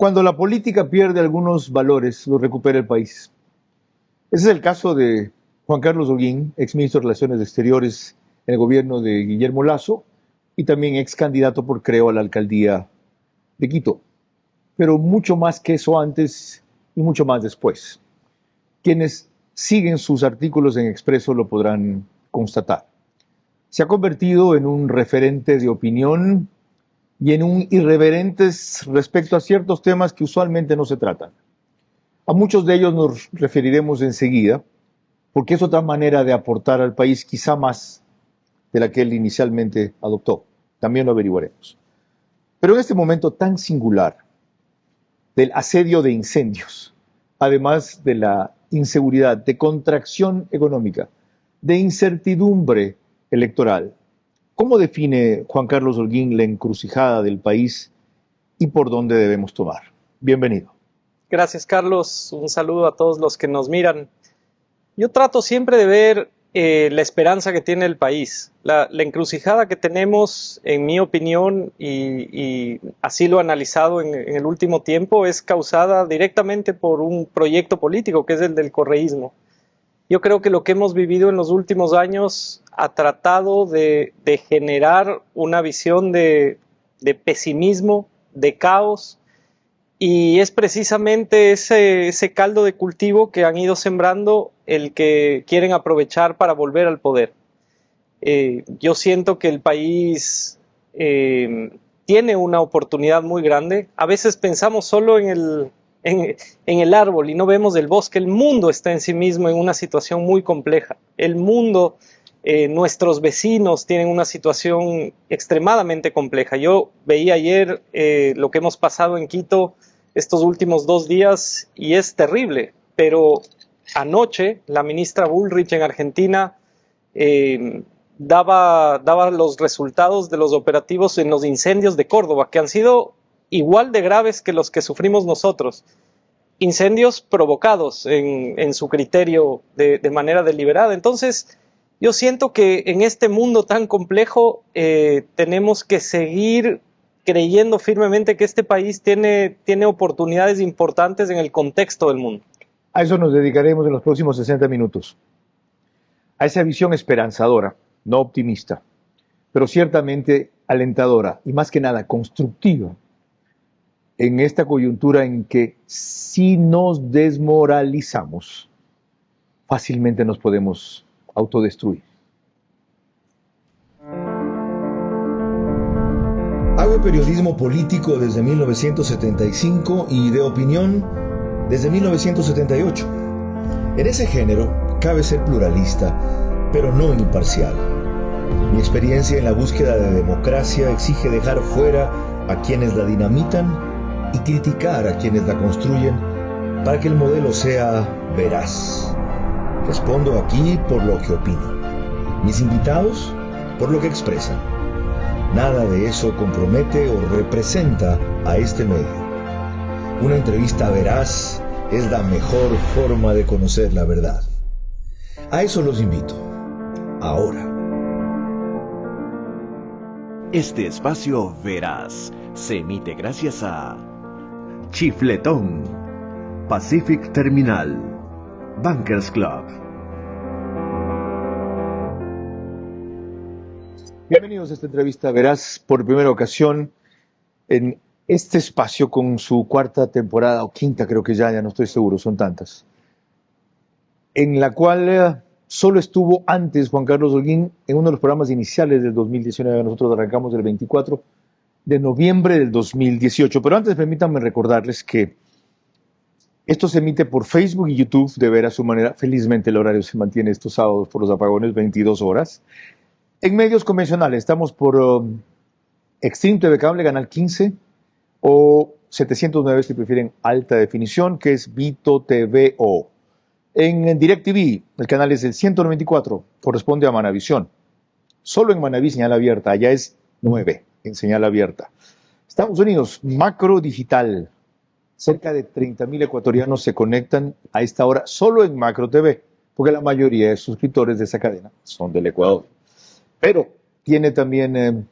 Cuando la política pierde algunos valores, los recupera el país. Ese es el caso de Juan Carlos Holguín, exministro de Relaciones Exteriores en el gobierno de Guillermo Lasso y también ex candidato por Creo a la alcaldía de Quito. Pero mucho más que eso antes y mucho más después. Quienes siguen sus artículos en Expreso lo podrán constatar. Se ha convertido en un referente de opinión y en un irreverentes respecto a ciertos temas que usualmente no se tratan. A muchos de ellos nos referiremos enseguida, porque es otra manera de aportar al país, quizá más de la que él inicialmente adoptó. También lo averiguaremos. Pero en este momento tan singular del asedio de incendios, además de la inseguridad, de contracción económica, de incertidumbre electoral, ¿cómo define Juan Carlos Holguín la encrucijada del país y por dónde debemos tomar? Bienvenido. Gracias, Carlos. Un saludo a todos los que nos miran. Yo trato siempre de ver la esperanza que tiene el país. La encrucijada que tenemos, en mi opinión, y así lo he analizado en el último tiempo, es causada directamente por un proyecto político que es el del correísmo. Yo creo que lo que hemos vivido en los últimos años ha tratado de generar una visión de pesimismo, de caos, y es precisamente ese caldo de cultivo que han ido sembrando el que quieren aprovechar para volver al poder. Yo siento que el país tiene una oportunidad muy grande. A veces pensamos solo en el árbol y no vemos el bosque. El mundo está en sí mismo en una situación muy compleja. El mundo, nuestros vecinos tienen una situación extremadamente compleja. Yo veía ayer lo que hemos pasado en Quito estos últimos 2 días y es terrible, pero anoche la ministra Bullrich en Argentina daba los resultados de los operativos en los incendios de Córdoba, que han sido igual de graves que los que sufrimos nosotros. Incendios provocados en su criterio de manera deliberada. Entonces, yo siento que en este mundo tan complejo tenemos que seguir creyendo firmemente que este país tiene oportunidades importantes en el contexto del mundo. A eso nos dedicaremos en los próximos 60 minutos. A esa visión esperanzadora, no optimista, pero ciertamente alentadora y más que nada constructiva en esta coyuntura en que si nos desmoralizamos, fácilmente nos podemos autodestruir. Hago periodismo político desde 1975 y de opinión desde 1978. En ese género cabe ser pluralista, pero no imparcial. Mi experiencia en la búsqueda de democracia exige dejar fuera a quienes la dinamitan y criticar a quienes la construyen para que el modelo sea veraz. Respondo aquí por lo que opino. Mis invitados por lo que expresan. Nada de eso compromete o representa a este medio. Una entrevista veraz es la mejor forma de conocer la verdad. A eso los invito. Ahora. Este espacio veraz se emite gracias a Chifletón, Pacific Terminal, Bankers Club. Bienvenidos a esta entrevista veraz por primera ocasión en este espacio con su 4ª temporada o 5ª, creo que ya no estoy seguro, son tantas, en la cual solo estuvo antes Juan Carlos Holguín en uno de los programas iniciales del 2019. Nosotros arrancamos el 24 de noviembre del 2018, pero antes permítanme recordarles que esto se emite por Facebook y YouTube de ver a su manera. Felizmente el horario se mantiene estos sábados por los apagones, 22 horas. En medios convencionales estamos por Extreme TV Cable, Canal 15, o 709 si prefieren alta definición, que es Vito TVO. En DirecTV, el canal es el 194, corresponde a Manavisión. Solo en Manaví, señal abierta, allá es 9, en señal abierta. Estados Unidos, Macro Digital. Cerca de 30.000 ecuatorianos se conectan a esta hora solo en Macro TV, porque la mayoría de suscriptores de esa cadena son del Ecuador. Pero tiene también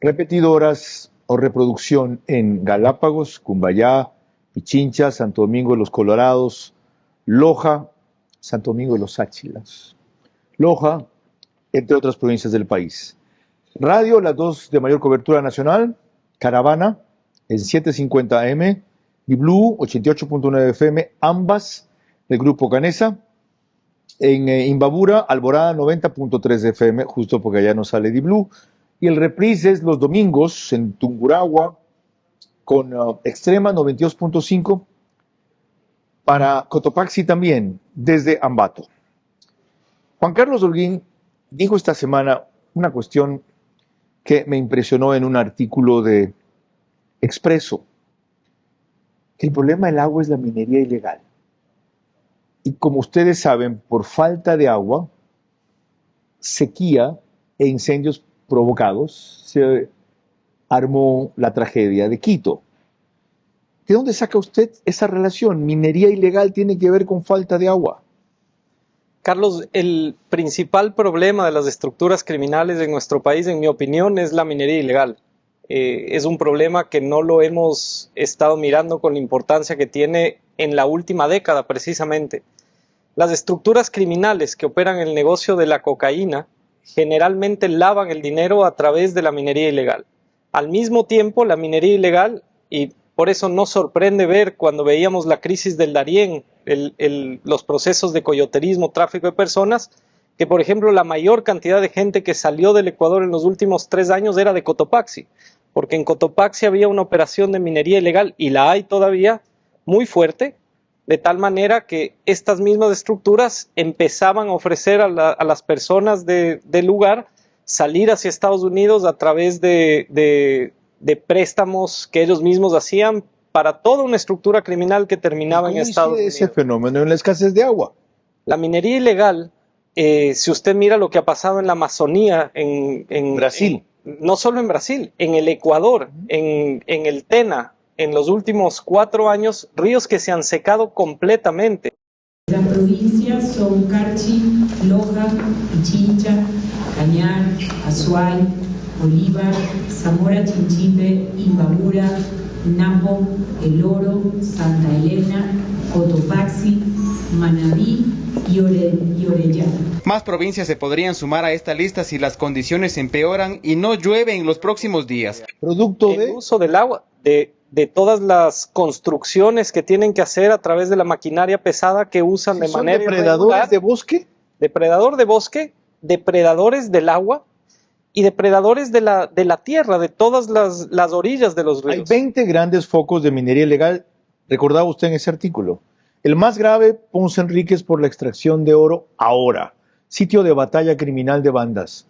repetidoras o reproducción en Galápagos, Cumbayá, Pichincha, Santo Domingo de los Colorados, Loja, Santo Domingo de los Áchilas, Loja, entre otras provincias del país. Radio, las dos de mayor cobertura nacional, Caravana, en 750 AM, y Blue, 88.9 FM, ambas del Grupo Canesa. En Imbabura, Alborada, 90.3 FM, justo porque allá no sale Di Blue. Y el reprise es los domingos en Tungurahua, con Extrema, 92.5, para Cotopaxi también, desde Ambato. Juan Carlos Holguín dijo esta semana una cuestión que me impresionó en un artículo de Expreso, que el problema del agua es la minería ilegal. Y como ustedes saben, por falta de agua, sequía e incendios provocados, se armó la tragedia de Quito. ¿De dónde saca usted esa relación? ¿Minería ilegal tiene que ver con falta de agua? Carlos, el principal problema de las estructuras criminales en nuestro país, en mi opinión, es la minería ilegal. Es un problema que no lo hemos estado mirando con la importancia que tiene en la última década, precisamente. Las estructuras criminales que operan el negocio de la cocaína generalmente lavan el dinero a través de la minería ilegal. Al mismo tiempo, la minería ilegal, y por eso no sorprende ver cuando veíamos la crisis del Darién, los procesos de coyoterismo, tráfico de personas, que por ejemplo la mayor cantidad de gente que salió del Ecuador en los últimos 3 años era de Cotopaxi, porque en Cotopaxi había una operación de minería ilegal, y la hay todavía, muy fuerte, de tal manera que estas mismas estructuras empezaban a ofrecer a las personas del lugar salir hacia Estados Unidos a través de préstamos que ellos mismos hacían para toda una estructura criminal que terminaba en Estados Unidos. ¿Cómo ese fenómeno en la escasez de agua? La minería ilegal, si usted mira lo que ha pasado en la Amazonía, en Brasil, no solo en Brasil, en el Ecuador, en el Tena, en los últimos 4 años, ríos que se han secado completamente. Las provincias son Carchi, Loja, Pichincha, Cañar, Azuay, Bolívar, Zamora Chinchipe, Imbabura, Napo, El Oro, Santa Elena, Cotopaxi, Manabí y Orellana. Más provincias se podrían sumar a esta lista si las condiciones empeoran y no llueve en los próximos días. Producto el uso del agua, de todas las construcciones que tienen que hacer a través de la maquinaria pesada que usan de manera depredadores irregular, de bosque, depredador de bosque, depredadores del agua y depredadores de la tierra, de todas las orillas de los ríos. Hay 20 grandes focos de minería ilegal, recordaba usted en ese artículo. El más grave, Ponce Enríquez, por la extracción de oro ahora, sitio de batalla criminal de bandas.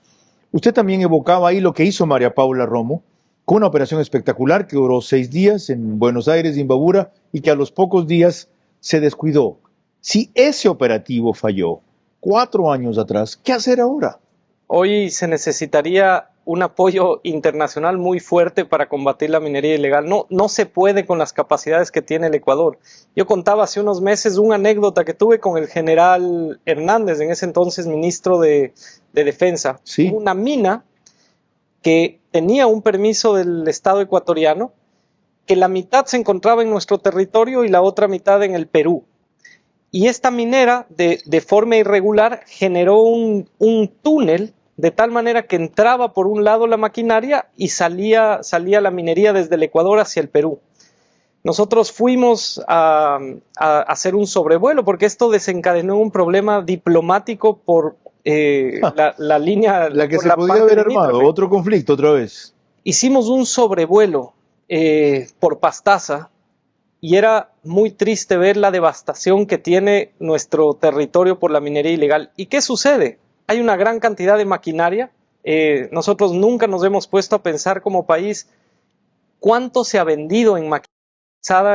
Usted también evocaba ahí lo que hizo María Paula Romo, con una operación espectacular que duró 6 días en Buenos Aires, Imbabura, y que a los pocos días se descuidó. Si ese operativo falló 4 años atrás, ¿qué hacer ahora? Hoy se necesitaría un apoyo internacional muy fuerte para combatir la minería ilegal. No se puede con las capacidades que tiene el Ecuador. Yo contaba hace unos meses una anécdota que tuve con el general Hernández, en ese entonces ministro de Defensa. Sí. Una mina que tenía un permiso del Estado ecuatoriano, que la mitad se encontraba en nuestro territorio y la otra mitad en el Perú. Y esta minera, de forma irregular, generó un túnel de tal manera que entraba por un lado la maquinaria y salía la minería desde el Ecuador hacia el Perú. Nosotros fuimos a hacer un sobrevuelo porque esto desencadenó un problema diplomático por la línea... La que se podía haber armado, otro conflicto otra vez. Hicimos un sobrevuelo por Pastaza y era muy triste ver la devastación que tiene nuestro territorio por la minería ilegal. ¿Y qué sucede? Hay una gran cantidad de maquinaria. Nosotros nunca nos hemos puesto a pensar como país cuánto se ha vendido en maquinaria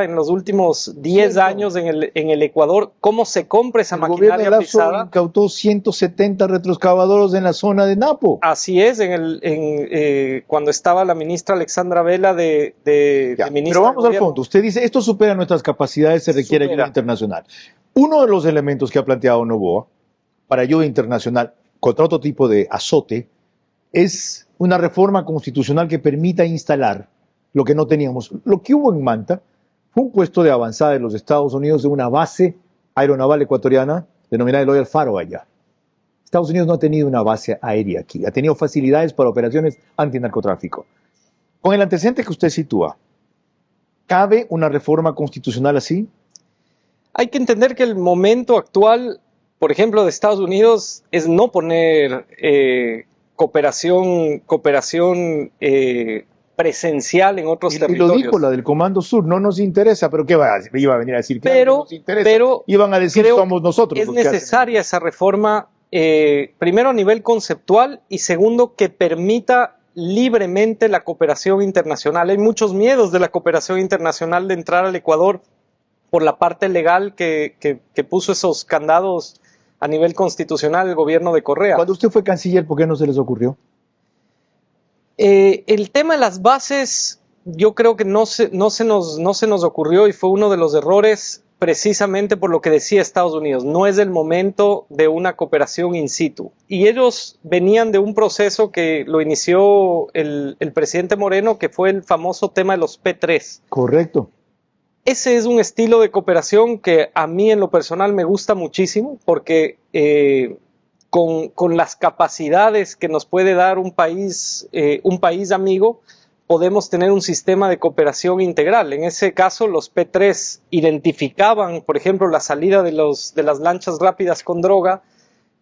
en los últimos 10 años en el Ecuador, cómo se compra esa maquinaria gobierno pesada. Lazo incautó 170 retroexcavadores en la zona de Napo. Así es, cuando estaba la ministra Alexandra Vela de ministra. Pero vamos al fondo. Usted dice, esto supera nuestras capacidades, se requiere ayuda internacional. Uno de los elementos que ha planteado Noboa para ayuda internacional contra otro tipo de azote es una reforma constitucional que permita instalar lo que no teníamos. Lo que hubo en Manta fue un puesto de avanzada de los Estados Unidos de una base aeronaval ecuatoriana denominada Eloy Alfaro allá. Estados Unidos no ha tenido una base aérea aquí, ha tenido facilidades para operaciones antinarcotráfico. Con el antecedente que usted sitúa, ¿cabe una reforma constitucional así? Hay que entender que el momento actual, por ejemplo, de Estados Unidos es no poner cooperación presencial en otros territorios. Y lo dijo la del Comando Sur, no nos interesa, pero ¿qué iba a venir a decir? Que no nos interesa. Pero iban a decir somos nosotros. Es necesaria esa reforma, primero a nivel conceptual y segundo que permita libremente la cooperación internacional. Hay muchos miedos de la cooperación internacional de entrar al Ecuador por la parte legal que puso esos candados a nivel constitucional el gobierno de Correa. Cuando usted fue canciller, ¿por qué no se les ocurrió? El tema de las bases, yo creo que no se nos ocurrió y fue uno de los errores precisamente por lo que decía Estados Unidos. No es el momento de una cooperación in situ. Y ellos venían de un proceso que lo inició el presidente Moreno, que fue el famoso tema de los P3. Correcto. Ese es un estilo de cooperación que a mí en lo personal me gusta muchísimo porque con las capacidades que nos puede dar un país amigo, podemos tener un sistema de cooperación integral. En ese caso, los P3 identificaban, por ejemplo, la salida de las lanchas rápidas con droga.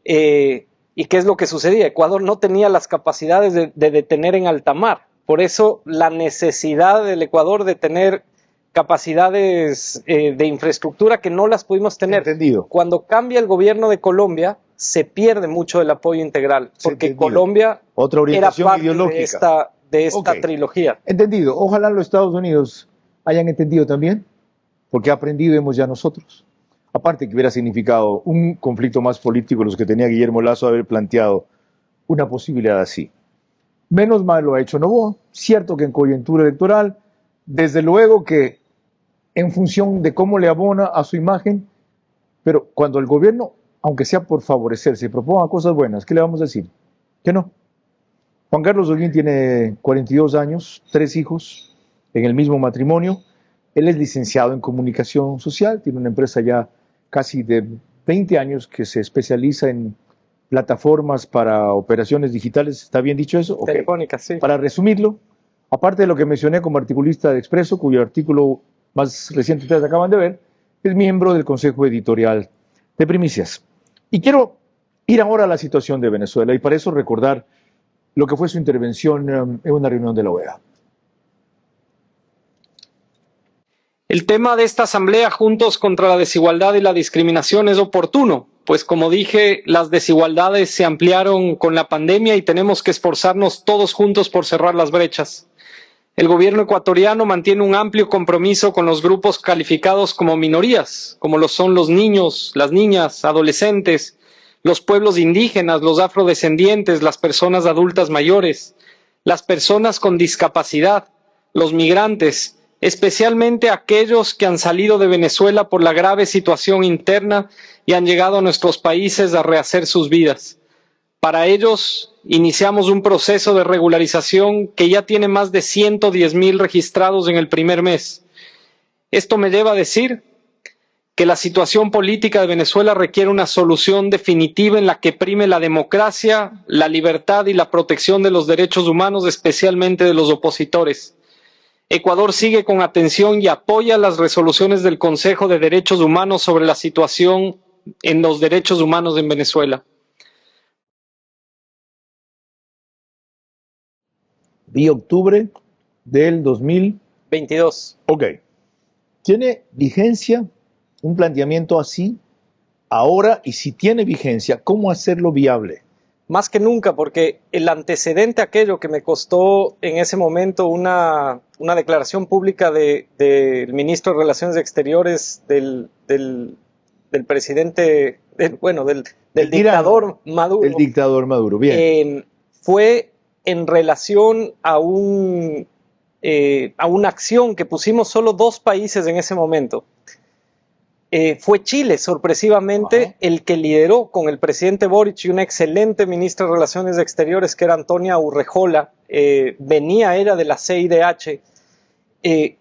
¿Y qué es lo que sucedía? Ecuador no tenía las capacidades de detener en alta mar. Por eso, la necesidad del Ecuador de tener capacidades de infraestructura que no las pudimos tener. Entendido. Cuando cambia el gobierno de Colombia, se pierde mucho el apoyo integral, porque Entendido. Colombia Otra orientación era parte ideológica de esta trilogía. Entendido. Ojalá los Estados Unidos hayan entendido también, porque aprendimos ya nosotros. Aparte que hubiera significado un conflicto más político de los que tenía Guillermo Lasso haber planteado una posibilidad así. Menos mal lo ha hecho Noboa. Cierto que en coyuntura electoral, desde luego que en función de cómo le abona a su imagen, pero cuando el gobierno, aunque sea por favorecerse, proponga cosas buenas, ¿qué le vamos a decir? Que no. Juan Carlos Holguín tiene 42 años, 3 hijos en el mismo matrimonio. Él es licenciado en comunicación social, tiene una empresa ya casi de 20 años que se especializa en plataformas para operaciones digitales. ¿Está bien dicho eso? Okay. Telefónicas, sí. Para resumirlo, aparte de lo que mencioné como articulista de Expreso, cuyo artículo más reciente ustedes acaban de ver, es miembro del Consejo Editorial de Primicias. Y quiero ir ahora a la situación de Venezuela y para eso recordar lo que fue su intervención en una reunión de la OEA. El tema de esta asamblea Juntos contra la Desigualdad y la Discriminación es oportuno, pues como dije, las desigualdades se ampliaron con la pandemia y tenemos que esforzarnos todos juntos por cerrar las brechas. El gobierno ecuatoriano mantiene un amplio compromiso con los grupos calificados como minorías, como lo son los niños, las niñas, adolescentes, los pueblos indígenas, los afrodescendientes, las personas adultas mayores, las personas con discapacidad, los migrantes, especialmente aquellos que han salido de Venezuela por la grave situación interna y han llegado a nuestros países a rehacer sus vidas. Para ellos, iniciamos un proceso de regularización que ya tiene más de 110,000 registrados en el primer mes. Esto me lleva a decir que la situación política de Venezuela requiere una solución definitiva en la que prime la democracia, la libertad y la protección de los derechos humanos, especialmente de los opositores. Ecuador sigue con atención y apoya las resoluciones del Consejo de Derechos Humanos sobre la situación en los derechos humanos en Venezuela. Y octubre del 2022. Ok. ¿Tiene vigencia un planteamiento así ahora? Y si tiene vigencia, ¿cómo hacerlo viable? Más que nunca, porque el antecedente aquello que me costó en ese momento una declaración pública del ministro de Relaciones Exteriores del presidente, del dictador Maduro. El dictador Maduro, bien. Fue en relación a una acción que pusimos solo 2 países en ese momento. Fue Chile, sorpresivamente, el que lideró con el presidente Boric y una excelente ministra de Relaciones Exteriores que era Antonia Urrejola, venía, era de la CIDH,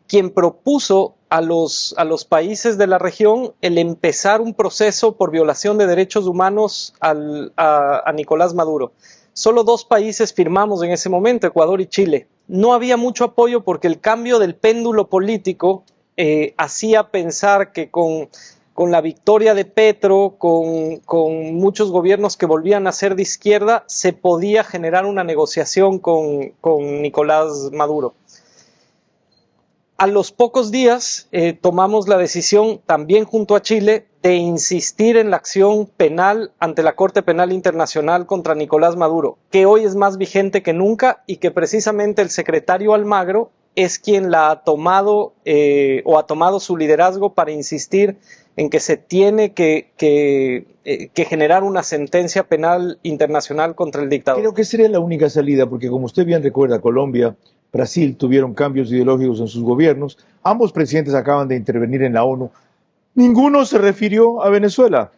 quien propuso a los países de la región el empezar un proceso por violación de derechos humanos a Nicolás Maduro. Solo 2 países firmamos en ese momento, Ecuador y Chile. No había mucho apoyo porque el cambio del péndulo político hacía pensar que con la victoria de Petro, con muchos gobiernos que volvían a ser de izquierda, se podía generar una negociación con Nicolás Maduro. A los pocos días tomamos la decisión, también junto a Chile, de insistir en la acción penal ante la Corte Penal Internacional contra Nicolás Maduro, que hoy es más vigente que nunca y que precisamente el secretario Almagro es quien la ha tomado o ha tomado su liderazgo para insistir en que se tiene que generar una sentencia penal internacional contra el dictador. Creo que sería la única salida, porque como usted bien recuerda, Colombia, Brasil tuvieron cambios ideológicos en sus gobiernos, ambos presidentes acaban de intervenir en la ONU, ninguno se refirió a Venezuela.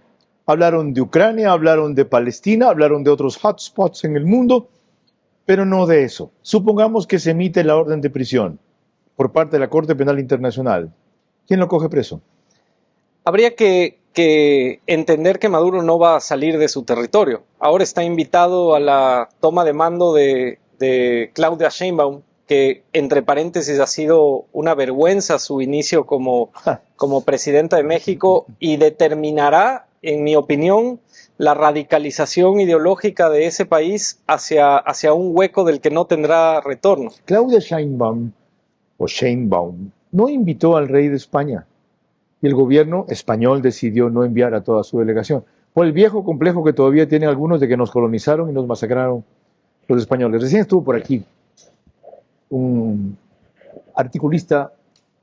Hablaron de Ucrania, hablaron de Palestina, hablaron de otros hotspots en el mundo, pero no de eso. Supongamos que se emite la orden de prisión por parte de la Corte Penal Internacional. ¿Quién lo coge preso? Habría que entender que Maduro no va a salir de su territorio. Ahora está invitado a la toma de mando de Claudia Sheinbaum, que entre paréntesis ha sido una vergüenza su inicio como presidenta de México, y determinará, en mi opinión, la radicalización ideológica de ese país hacia un hueco del que no tendrá retorno. Claudia Sheinbaum, o Sheinbaum, no invitó al rey de España, y el gobierno español decidió no enviar a toda su delegación, por el viejo complejo que todavía tienen algunos de que nos colonizaron y nos masacraron los españoles. Recién estuvo por aquí un articulista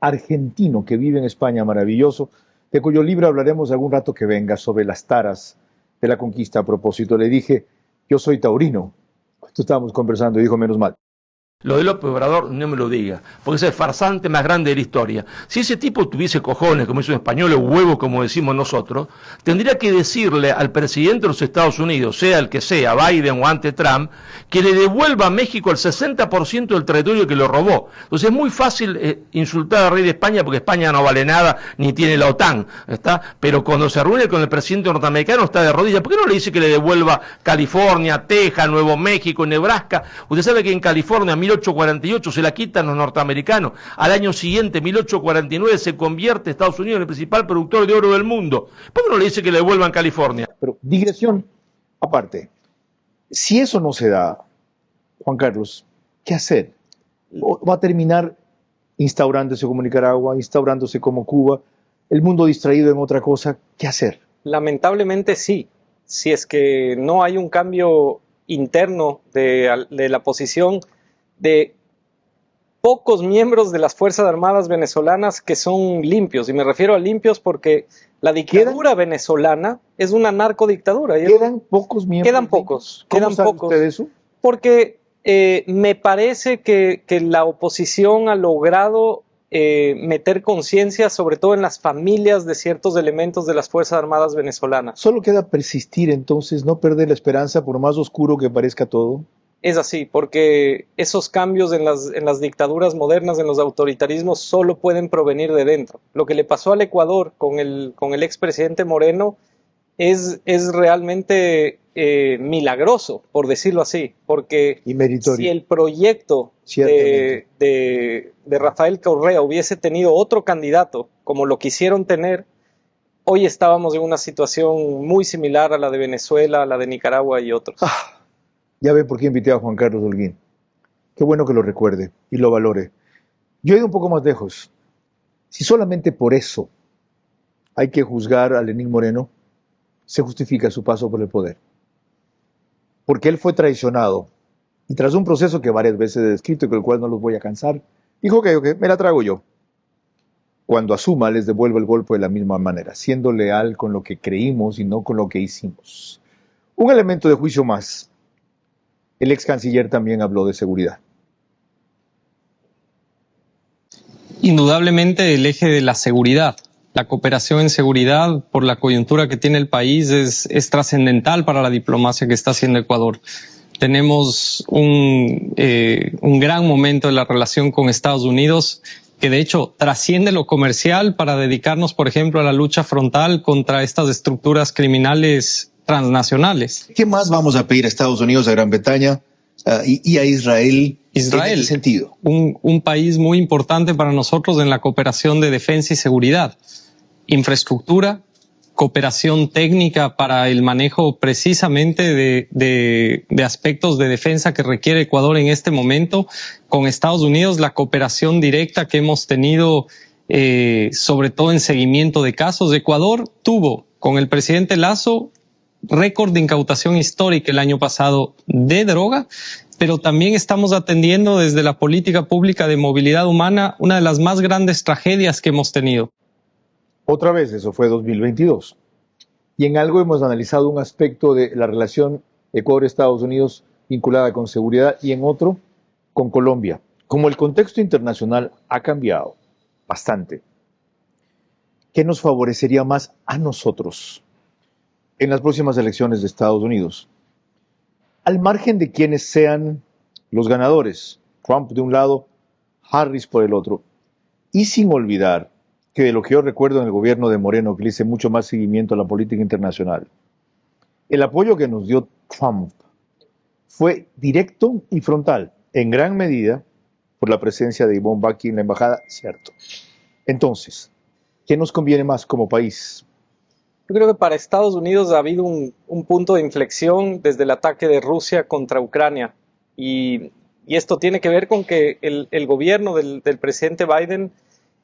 argentino que vive en España, maravilloso, de cuyo libro hablaremos algún rato que venga, sobre las taras de la conquista. A propósito, le dije, yo soy taurino. Esto estábamos conversando y dijo, menos mal. Lo de López Obrador no me lo diga, porque es el farsante más grande de la historia. Si ese tipo tuviese cojones, como dice un español, o huevos, como decimos nosotros, tendría que decirle al presidente de los Estados Unidos, sea el que sea, Biden o ante Trump, que le devuelva a México el 60% del territorio que le robó. Entonces es muy fácil insultar al rey de España, porque España no vale nada, ni tiene la OTAN, ¿está? Pero cuando se reúne con el presidente norteamericano está de rodillas. ¿Por qué no le dice que le devuelva California, Texas, Nuevo México, Nebraska? Usted sabe que en California, 1848 se la quitan los norteamericanos, al año siguiente, 1849, se convierte Estados Unidos en el principal productor de oro del mundo. ¿Por qué no le dice que le devuelvan California? Pero digresión aparte, si eso no se da, Juan Carlos, ¿qué hacer? ¿Va a terminar instaurándose como Nicaragua, instaurándose como Cuba, el mundo distraído en otra cosa? ¿Qué hacer? Lamentablemente sí. Si es que no hay un cambio interno de la posición de pocos miembros de las Fuerzas Armadas venezolanas que son limpios, y me refiero a limpios porque la dictadura venezolana es una narcodictadura. ¿Quedan pocos miembros? Quedan pocos. ¿Cómo sabe usted eso? Porque me parece que la oposición ha logrado meter conciencia, sobre todo en las familias de ciertos elementos de las Fuerzas Armadas venezolanas. Solo queda persistir entonces, no perder la esperanza por más oscuro que parezca todo. Es así, porque esos cambios en las dictaduras modernas, en los autoritarismos, solo pueden provenir de dentro. Lo que le pasó al Ecuador con el expresidente Moreno es realmente milagroso, por decirlo así, porque si el proyecto de Rafael Correa hubiese tenido otro candidato, como lo quisieron tener, hoy estábamos en una situación muy similar a la de Venezuela, a la de Nicaragua y otros. Ya ve por qué invité a Juan Carlos Holguín. Qué bueno que lo recuerde y lo valore. Yo he ido un poco más lejos. Si solamente por eso hay que juzgar a Lenín Moreno, se justifica su paso por el poder. Porque él fue traicionado. Y tras un proceso que varias veces he descrito y con el cual no los voy a cansar, dijo que me la trago yo. Cuando asuma, les devuelvo el golpe de la misma manera, siendo leal con lo que creímos y no con lo que hicimos. Un elemento de juicio más. El ex canciller también habló de seguridad. Indudablemente el eje de la seguridad. La cooperación en seguridad, por la coyuntura que tiene el país, es trascendental para la diplomacia que está haciendo Ecuador. Tenemos un gran momento en la relación con Estados Unidos que de hecho trasciende lo comercial para dedicarnos, por ejemplo, a la lucha frontal contra estas estructuras criminales transnacionales. ¿Qué más vamos a pedir a Estados Unidos, a Gran Bretaña y a Israel en ese sentido? Un país muy importante para nosotros en la cooperación de defensa y seguridad. Infraestructura, cooperación técnica para el manejo precisamente de aspectos de defensa que requiere Ecuador en este momento. Con Estados Unidos, la cooperación directa que hemos tenido, sobre todo en seguimiento de casos. Ecuador tuvo con el presidente Lasso récord de incautación histórica el año pasado de droga, pero también estamos atendiendo desde la política pública de movilidad humana una de las más grandes tragedias que hemos tenido. Otra vez, eso fue 2022. Y en algo hemos analizado un aspecto de la relación Ecuador-Estados Unidos vinculada con seguridad y en otro con Colombia. Como el contexto internacional ha cambiado bastante, ¿qué nos favorecería más a nosotros en las próximas elecciones de Estados Unidos? Al margen de quienes sean los ganadores, Trump de un lado, Harris por el otro, y sin olvidar que de lo que yo recuerdo en el gobierno de Moreno, que le hice mucho más seguimiento a la política internacional, el apoyo que nos dio Trump fue directo y frontal, en gran medida por la presencia de Ivonne Baki en la embajada, cierto. Entonces, ¿qué nos conviene más como país? Yo creo que para Estados Unidos ha habido un punto de inflexión desde el ataque de Rusia contra Ucrania. Y esto tiene que ver con que el gobierno del presidente Biden,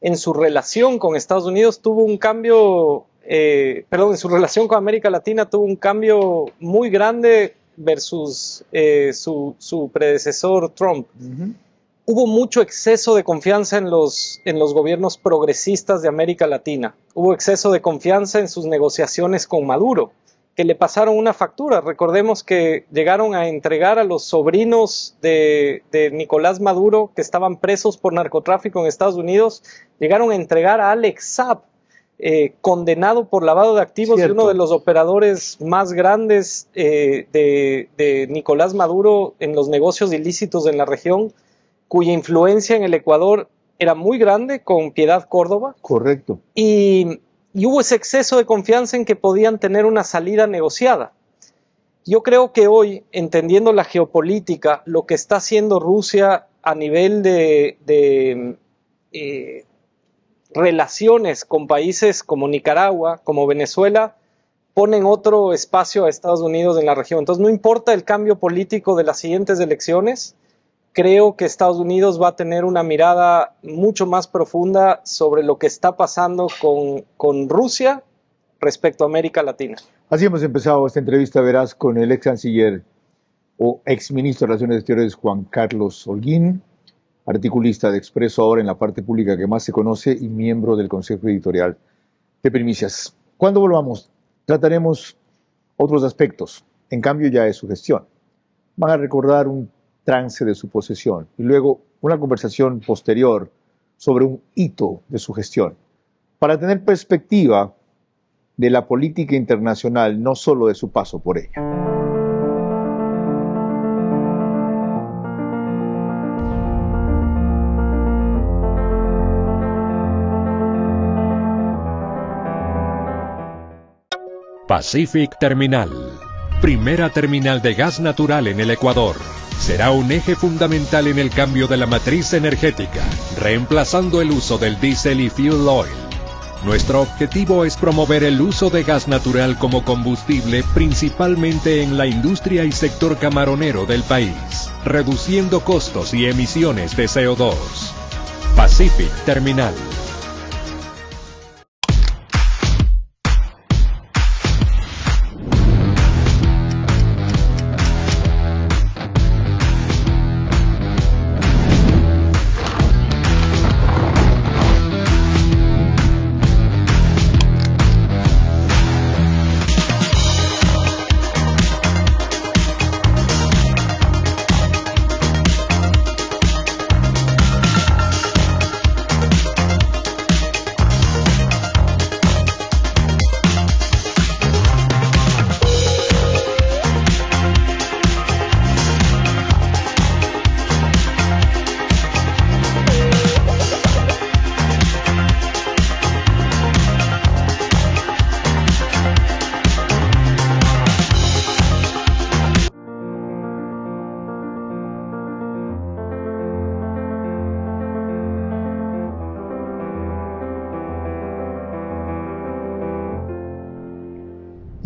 en su relación con Estados Unidos, tuvo un cambio, en su relación con América Latina tuvo un cambio muy grande versus su predecesor Trump. Uh-huh. Hubo mucho exceso de confianza en los gobiernos progresistas de América Latina. Hubo exceso de confianza en sus negociaciones con Maduro, que le pasaron una factura. Recordemos que llegaron a entregar a los sobrinos de Nicolás Maduro, que estaban presos por narcotráfico en Estados Unidos, llegaron a entregar a Alex Saab, condenado por lavado de activos, y uno de los operadores más grandes de Nicolás Maduro en los negocios ilícitos en la región, cuya influencia en el Ecuador era muy grande, con Piedad Córdoba. Correcto. Y hubo ese exceso de confianza en que podían tener una salida negociada. Yo creo que hoy, entendiendo la geopolítica, lo que está haciendo Rusia a nivel de relaciones con países como Nicaragua, como Venezuela, ponen otro espacio a Estados Unidos en la región. Entonces, no importa el cambio político de las siguientes elecciones, creo que Estados Unidos va a tener una mirada mucho más profunda sobre lo que está pasando con Rusia respecto a América Latina. Así hemos empezado esta entrevista, verás, con el ex canciller o ex ministro de Relaciones Exteriores Juan Carlos Holguín, articulista de Expreso ahora en la parte pública que más se conoce y miembro del Consejo Editorial de Primicias. Cuando volvamos, trataremos otros aspectos, en cambio ya de su gestión. Van a recordar un trance de su posesión y luego una conversación posterior sobre un hito de su gestión, para tener perspectiva de la política internacional, no solo de su paso por ella. Pacific Terminal, primera terminal de gas natural en el Ecuador. Será un eje fundamental en el cambio de la matriz energética, reemplazando el uso del diésel y fuel oil. Nuestro objetivo es promover el uso de gas natural como combustible, principalmente en la industria y sector camaronero del país, reduciendo costos y emisiones de CO2. Pacific Terminal.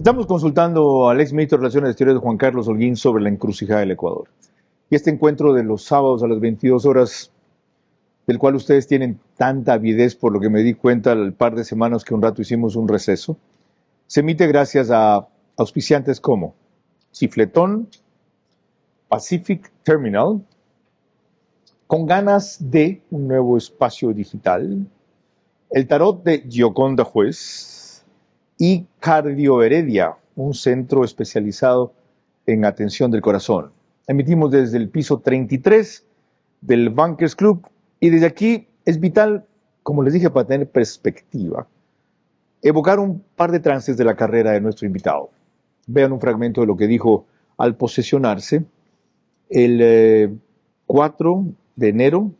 Estamos consultando al ex ministro de Relaciones Exteriores, Juan Carlos Holguín, sobre la encrucijada del Ecuador. Y este encuentro de los sábados a las 22 horas, del cual ustedes tienen tanta avidez, por lo que me di cuenta al par de semanas que un rato hicimos un receso, se emite gracias a auspiciantes como Chifletón, Pacific Terminal, Con Ganas de un nuevo espacio digital, el Tarot de Gioconda Juez y Cardio Heredia, un centro especializado en atención del corazón. Emitimos desde el piso 33 del Bankers Club y desde aquí es vital, como les dije, para tener perspectiva, evocar un par de trances de la carrera de nuestro invitado. Vean un fragmento de lo que dijo al posesionarse el 4 de enero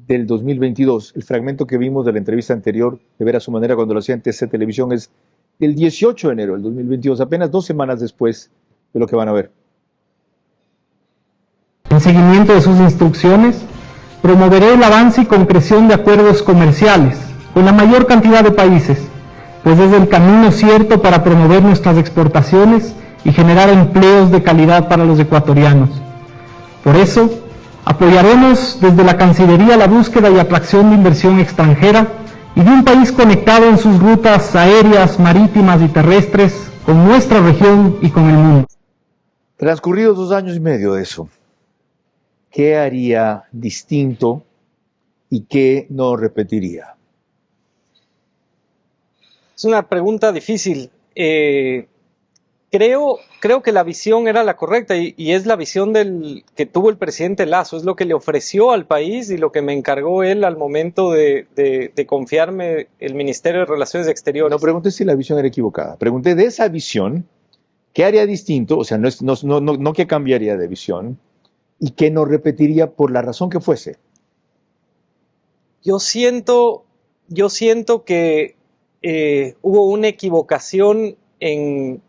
del 2022. El fragmento que vimos de la entrevista anterior, de ver a su manera cuando lo hacía en TC Televisión, es del 18 de enero del 2022, apenas 2 semanas después de lo que van a ver. En seguimiento de sus instrucciones, promoveré el avance y concreción de acuerdos comerciales con la mayor cantidad de países, pues es el camino cierto para promover nuestras exportaciones y generar empleos de calidad para los ecuatorianos. Por eso, apoyaremos desde la Cancillería la búsqueda y atracción de inversión extranjera y de un país conectado en sus rutas aéreas, marítimas y terrestres con nuestra región y con el mundo. Transcurridos 2 años y medio de eso, ¿qué haría distinto y qué no repetiría? Es una pregunta difícil. Creo que la visión era la correcta y es la visión que tuvo el presidente Lasso, es lo que le ofreció al país y lo que me encargó él al momento de confiarme el Ministerio de Relaciones Exteriores. No pregunté si la visión era equivocada, pregunté de esa visión, ¿qué haría distinto? O sea, no qué cambiaría de visión y qué no repetiría por la razón que fuese. Yo siento que hubo una equivocación en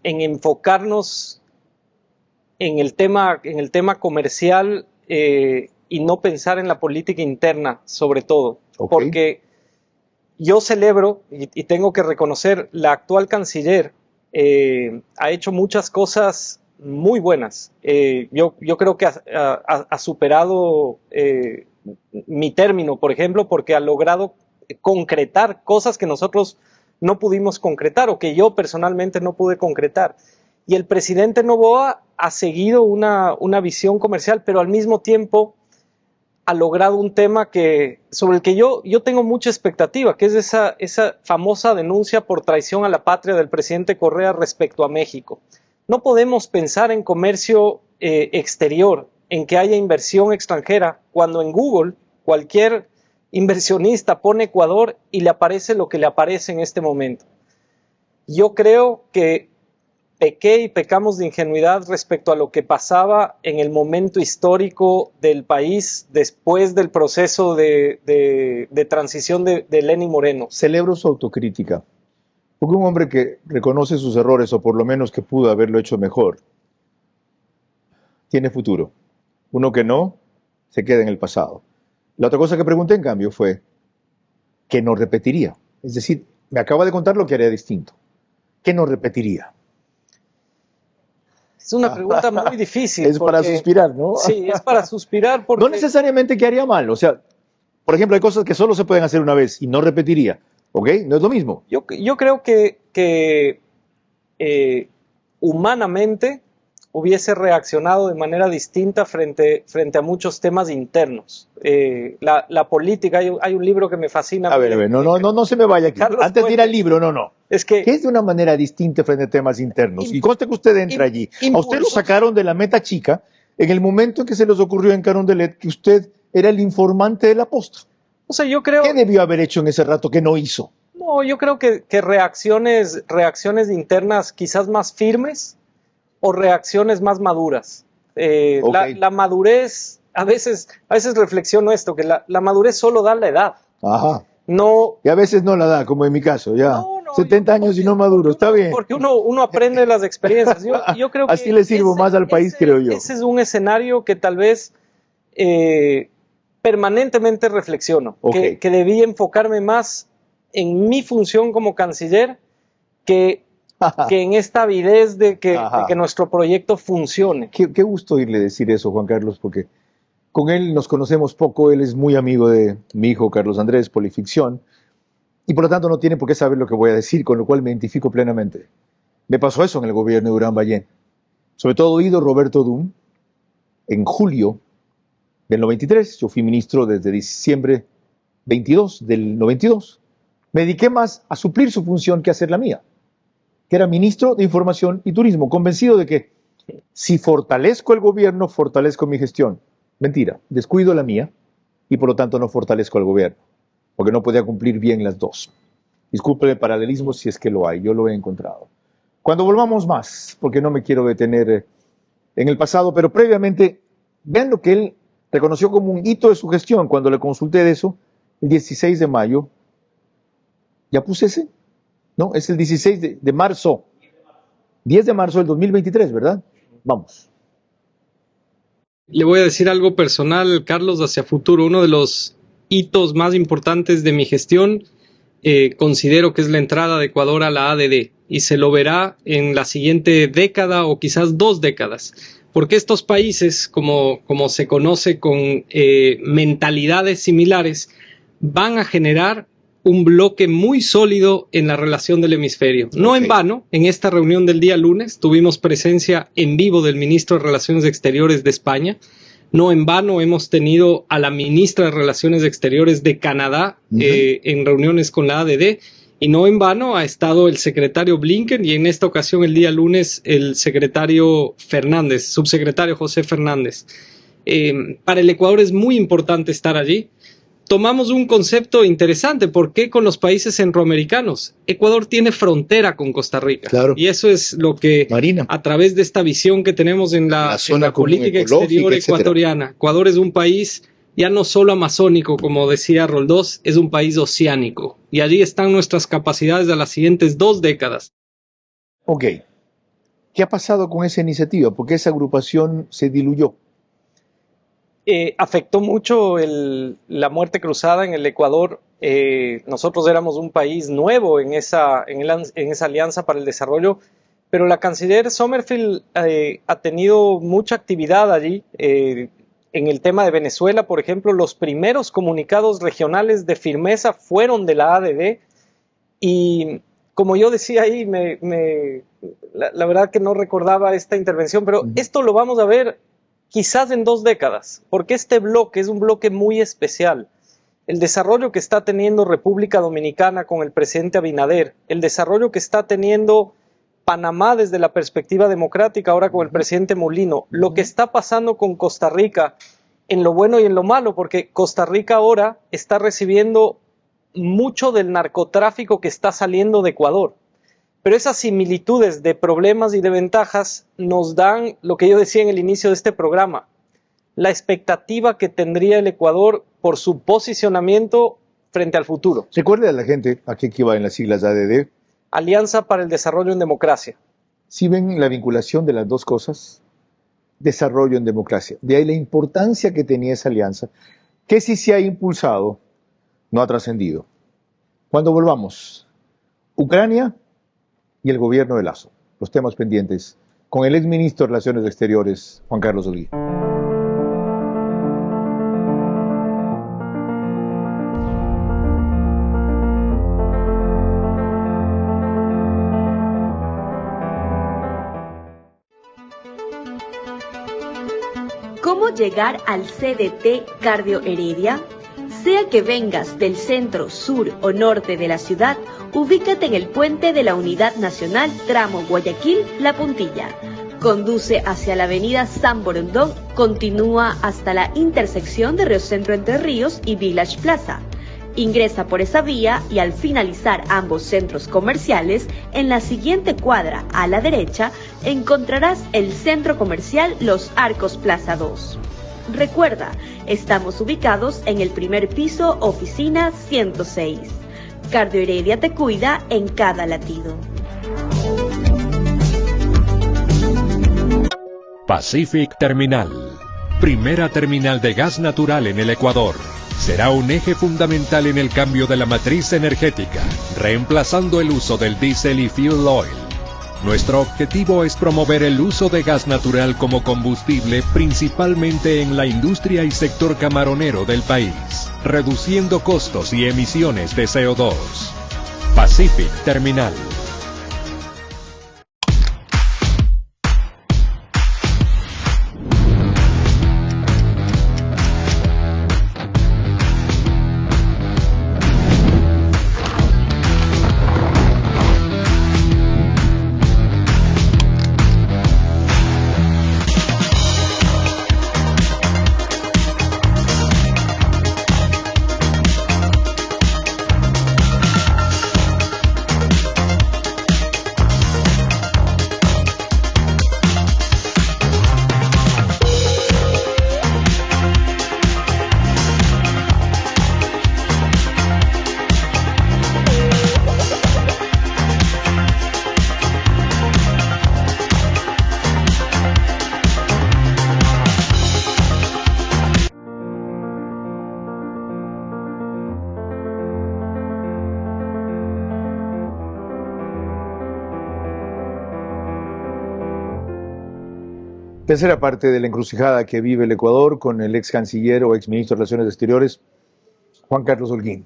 enfocarnos en el tema comercial y no pensar en la política interna, sobre todo. Okay. Porque yo celebro, y tengo que reconocer, la actual canciller ha hecho muchas cosas muy buenas. Yo creo que ha superado mi término, por ejemplo, porque ha logrado concretar cosas que nosotros no pudimos concretar o que yo personalmente no pude concretar. Y el presidente Noboa ha seguido una visión comercial, pero al mismo tiempo ha logrado un tema sobre el que yo tengo mucha expectativa, que es esa famosa denuncia por traición a la patria del presidente Correa respecto a México. No podemos pensar en comercio exterior, en que haya inversión extranjera, cuando en Google cualquier inversionista pone Ecuador y le aparece lo que le aparece en este momento. Yo creo que pequé y pecamos de ingenuidad respecto a lo que pasaba en el momento histórico del país después del proceso de transición de Lenín Moreno. Celebro su autocrítica, porque un hombre que reconoce sus errores, o por lo menos que pudo haberlo hecho mejor, tiene futuro. Uno que no, se queda en el pasado. La otra cosa que pregunté, en cambio, fue ¿qué no repetiría? Es decir, me acaba de contar lo que haría distinto. ¿Qué no repetiría? Es una pregunta muy difícil. Es para suspirar, ¿no? Sí, es para suspirar porque... No necesariamente qué haría mal. O sea, por ejemplo, hay cosas que solo se pueden hacer una vez y no repetiría. ¿Ok? No es lo mismo. Yo creo que humanamente hubiese reaccionado de manera distinta frente a muchos temas internos. La política, hay un libro que me fascina. A ver, no se me vaya aquí. Carlos Antes de ir al libro, no. ¿Qué es de una manera distinta frente a temas internos? Y conste que usted entra allí. A usted lo sacaron de la meta chica en el momento en que se les ocurrió en Carondelet que usted era el informante de la posta. O sea, yo creo... ¿Qué debió haber hecho en ese rato que no hizo? No, yo creo que reacciones internas quizás más firmes o reacciones más maduras. Okay. La madurez, a veces reflexiono esto, que la madurez solo da la edad. Ajá. No, y a veces no la da, como en mi caso, ya 70 años y no maduro, está bien. Porque uno aprende de las experiencias. Yo creo que así le sirvo más al país, creo yo. Ese es un escenario que tal vez permanentemente reflexiono, okay. que debí enfocarme más en mi función como canciller que en esta avidez de que nuestro proyecto funcione. Qué gusto oírle decir eso, Juan Carlos, porque con él nos conocemos poco. Él es muy amigo de mi hijo Carlos Andrés, Polificción, y por lo tanto no tiene por qué saber lo que voy a decir, con lo cual me identifico plenamente. Me pasó eso en el gobierno de Durán Ballén. Sobre todo oído Roberto Dum, en julio del 93, yo fui ministro desde diciembre 22 del 92. Me dediqué más a suplir su función que a hacer la mía, que era ministro de Información y Turismo, convencido de que si fortalezco el gobierno, fortalezco mi gestión. Mentira, descuido la mía y por lo tanto no fortalezco al gobierno, porque no podía cumplir bien las dos. Disculpe el paralelismo si es que lo hay, yo lo he encontrado. Cuando volvamos más, porque no me quiero detener en el pasado, pero previamente, vean lo que él reconoció como un hito de su gestión cuando le consulté de eso, el 16 de mayo. ¿Ya puse ese? No, es el 16 de marzo. 10 de marzo del 2023, ¿verdad? Vamos. Le voy a decir algo personal, Carlos, hacia futuro. Uno de los hitos más importantes de mi gestión considero que es la entrada de Ecuador a la ADD, y se lo verá en la siguiente década o quizás 2 décadas. Porque estos países, como se conoce, con mentalidades similares, van a generar un bloque muy sólido en la relación del hemisferio. No en vano, en esta reunión del día lunes tuvimos presencia en vivo del ministro de Relaciones Exteriores de España. No en vano hemos tenido a la ministra de Relaciones Exteriores de Canadá en reuniones con la ADD. Y no en vano ha estado el secretario Blinken y en esta ocasión el día lunes el secretario Fernández, subsecretario José Fernández. Para el Ecuador es muy importante estar allí. Tomamos un concepto interesante. ¿Por qué con los países centroamericanos? Ecuador tiene frontera con Costa Rica. Claro. Y eso es lo que, a través de esta visión que tenemos en la política exterior ecuatoriana, Ecuador es un país ya no solo amazónico, como decía Roldós, es un país oceánico. Y allí están nuestras capacidades de las siguientes 2 décadas. Ok. ¿Qué ha pasado con esa iniciativa? ¿Por qué esa agrupación se diluyó? Afectó mucho la muerte cruzada en el Ecuador. Nosotros éramos un país nuevo en esa alianza para el desarrollo, pero la canciller Sommerfeld ha tenido mucha actividad allí. En el tema de Venezuela, por ejemplo, los primeros comunicados regionales de firmeza fueron de la ADD, y como yo decía ahí, la verdad que no recordaba esta intervención, pero esto lo vamos a ver quizás en 2 décadas, porque este bloque es un bloque muy especial. El desarrollo que está teniendo República Dominicana con el presidente Abinader, el desarrollo que está teniendo Panamá desde la perspectiva democrática ahora con el presidente Molino, lo que está pasando con Costa Rica en lo bueno y en lo malo, porque Costa Rica ahora está recibiendo mucho del narcotráfico que está saliendo de Ecuador. Pero esas similitudes de problemas y de ventajas nos dan lo que yo decía en el inicio de este programa, la expectativa que tendría el Ecuador por su posicionamiento frente al futuro. Recuerde a la gente a qué equivalen las siglas ADD. Alianza para el Desarrollo en Democracia. ¿Sí ven la vinculación de las dos cosas? Desarrollo en democracia. De ahí la importancia que tenía esa alianza, que si se ha impulsado, no ha trascendido. Cuando volvamos, Ucrania y el gobierno de Lasso, los temas pendientes, con el exministro de Relaciones Exteriores, Juan Carlos Holguín. ¿Cómo llegar al CDT Cardio Heredia? Sea que vengas del centro, sur o norte de la ciudad, ubícate en el puente de la Unidad Nacional tramo Guayaquil-La Puntilla. Conduce hacia la avenida San Borondón, continúa hasta la intersección de Río Centro Entre Ríos y Village Plaza. Ingresa por esa vía y al finalizar ambos centros comerciales, en la siguiente cuadra a la derecha, encontrarás el centro comercial Los Arcos Plaza 2. Recuerda, estamos ubicados en el primer piso, oficina 106. Cardio Heredia te cuida en cada latido. Pacific Terminal, primera terminal de gas natural en el Ecuador. será un eje fundamental en el cambio de la matriz energética, reemplazando el uso del diésel y fuel oil. Nuestro objetivo es promover el uso de gas natural como combustible principalmente en la industria y sector camaronero del país, reduciendo costos y emisiones de CO2. Pacific Terminal. Tercera parte de la encrucijada que vive el Ecuador con el ex canciller o ex ministro de Relaciones Exteriores, Juan Carlos Holguín.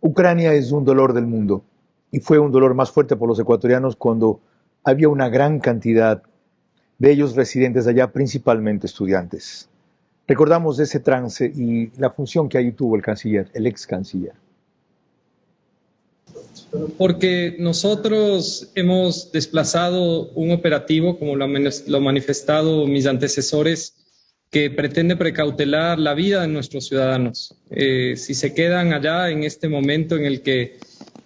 Ucrania es un dolor del mundo y fue un dolor más fuerte por los ecuatorianos cuando había una gran cantidad de ellos residentes allá, principalmente estudiantes. Recordamos ese trance y la función que ahí tuvo el canciller, el ex canciller. Porque nosotros hemos desplazado un operativo, como lo han manifestado mis antecesores, que pretende precautelar la vida de nuestros ciudadanos. Si se quedan allá en este momento en el que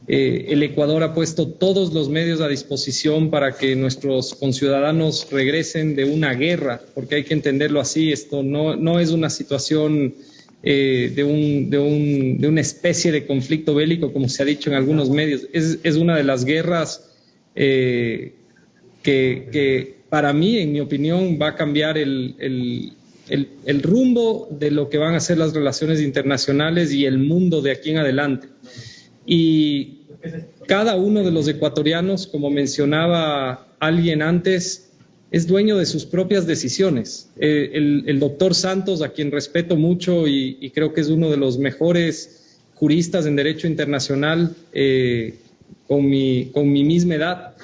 el Ecuador ha puesto todos los medios a disposición para que nuestros conciudadanos regresen de una guerra, porque hay que entenderlo así, esto no es una situación de una especie de conflicto bélico, como se ha dicho en algunos medios. Es una de las guerras que para mí, en mi opinión, va a cambiar el rumbo de lo que van a ser las relaciones internacionales y el mundo de aquí en adelante. Y cada uno de los ecuatorianos, como mencionaba alguien antes, es dueño de sus propias decisiones. El doctor Santos, a quien respeto mucho y creo que es uno de los mejores juristas en derecho internacional con mi misma edad,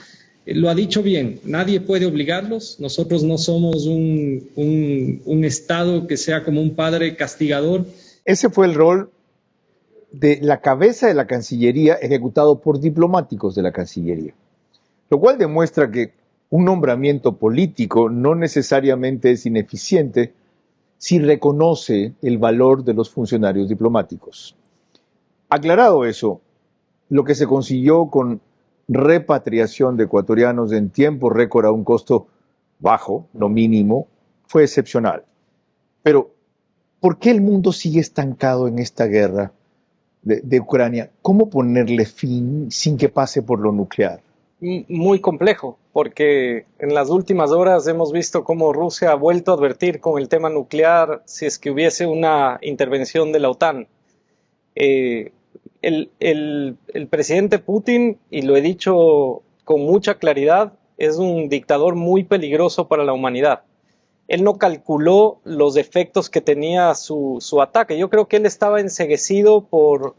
lo ha dicho bien, nadie puede obligarlos, nosotros no somos un Estado que sea como un padre castigador. Ese fue el rol de la cabeza de la Cancillería ejecutado por diplomáticos de la Cancillería, lo cual demuestra que un nombramiento político no necesariamente es ineficiente si reconoce el valor de los funcionarios diplomáticos. Aclarado eso, lo que se consiguió con repatriación de ecuatorianos en tiempo récord a un costo bajo, no mínimo, fue excepcional. Pero, ¿por qué el mundo sigue estancado en esta guerra de Ucrania? ¿Cómo ponerle fin sin que pase por lo nuclear? Muy complejo, porque en las últimas horas hemos visto cómo Rusia ha vuelto a advertir con el tema nuclear si es que hubiese una intervención de la OTAN. El presidente Putin, y lo he dicho con mucha claridad, es un dictador muy peligroso para la humanidad. Él no calculó los efectos que tenía su ataque. Yo creo que él estaba enceguecido por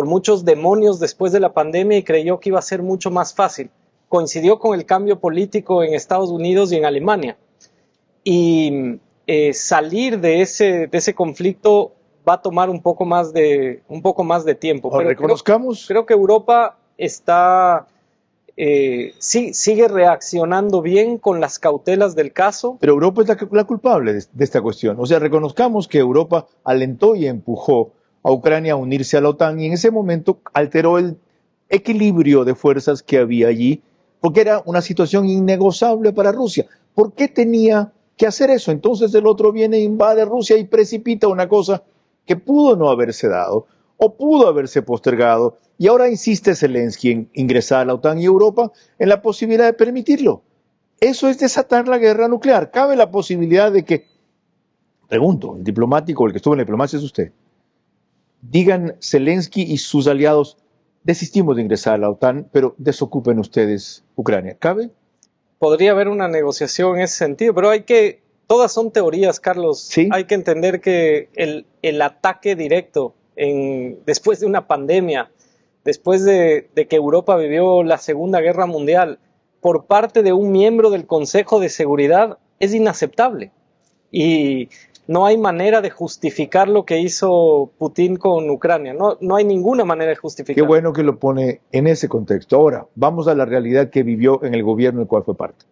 muchos demonios después de la pandemia y creyó que iba a ser mucho más fácil. Coincidió con el cambio político en Estados Unidos y en Alemania. Y salir de ese conflicto va a tomar un poco más de tiempo. Pero reconozcamos. Creo que Europa está sigue reaccionando bien con las cautelas del caso. Pero Europa es la culpable de esta cuestión. O sea, reconozcamos que Europa alentó y empujó a Ucrania a unirse a la OTAN y en ese momento alteró el equilibrio de fuerzas que había allí, porque era una situación innegociable para Rusia. ¿Por qué tenía que hacer eso? Entonces el otro viene, invade Rusia y precipita una cosa que pudo no haberse dado o pudo haberse postergado, y ahora insiste Zelensky en ingresar a la OTAN y Europa en la posibilidad de permitirlo. Eso es desatar la guerra nuclear. Cabe la posibilidad de que Pregunto, el diplomático, el que estuvo en la diplomacia es usted. Digan Zelensky y sus aliados, desistimos de ingresar a la OTAN, pero desocupen ustedes Ucrania. ¿Cabe? Podría haber una negociación en ese sentido, pero todas son teorías, Carlos. ¿Sí? Hay que entender que el ataque directo después de una pandemia, después de que Europa vivió la Segunda Guerra Mundial, por parte de un miembro del Consejo de Seguridad, es inaceptable. Y no hay manera de justificar lo que hizo Putin con Ucrania. No hay ninguna manera de justificarlo. Qué bueno que lo pone en ese contexto. Ahora, vamos a la realidad que vivió en el gobierno del cual fue parte.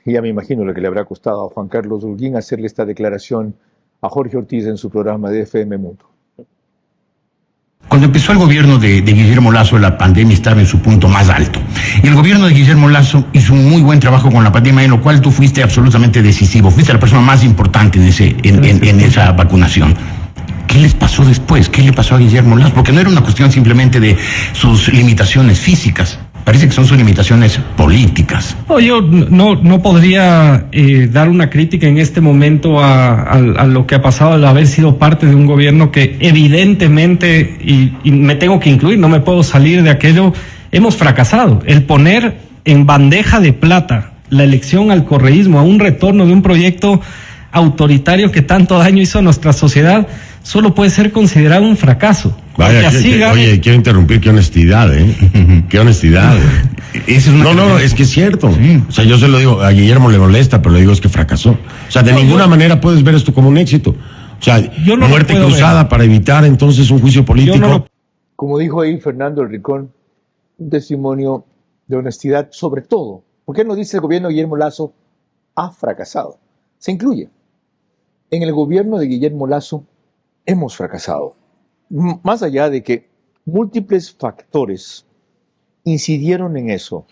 Y ya me imagino lo que le habrá costado a Juan Carlos Holguín hacerle esta declaración a Jorge Ortiz en su programa de FM Mundo. Cuando empezó el gobierno de Guillermo Lasso, la pandemia estaba en su punto más alto. Y el gobierno de Guillermo Lasso hizo un muy buen trabajo con la pandemia, en lo cual tú fuiste absolutamente decisivo. Fuiste la persona más importante en esa vacunación. ¿Qué les pasó después? ¿Qué le pasó a Guillermo Lasso? Porque no era una cuestión simplemente de sus limitaciones físicas. Parece que son sus limitaciones políticas. Yo no podría dar una crítica en este momento a lo que ha pasado al haber sido parte de un gobierno que evidentemente, y me tengo que incluir, no me puedo salir de aquello, hemos fracasado. El poner en bandeja de plata la elección al correísmo, a un retorno de un proyecto autoritario que tanto daño hizo a nuestra sociedad, solo puede ser considerado un fracaso. Vaya, oye, quiero interrumpir, qué honestidad, qué honestidad. Es que es cierto. Sí. O sea, yo se lo digo, a Guillermo le molesta, pero le digo es que fracasó. O sea, de ninguna manera puedes ver esto como un éxito. O sea, muerte cruzada para evitar entonces un juicio político. Como dijo ahí Fernando Ricón, un testimonio de honestidad sobre todo. ¿Por qué no dice el gobierno de Guillermo Lasso ha fracasado? Se incluye. En el gobierno de Guillermo Lasso hemos fracasado. Más allá de que múltiples factores incidieron en eso,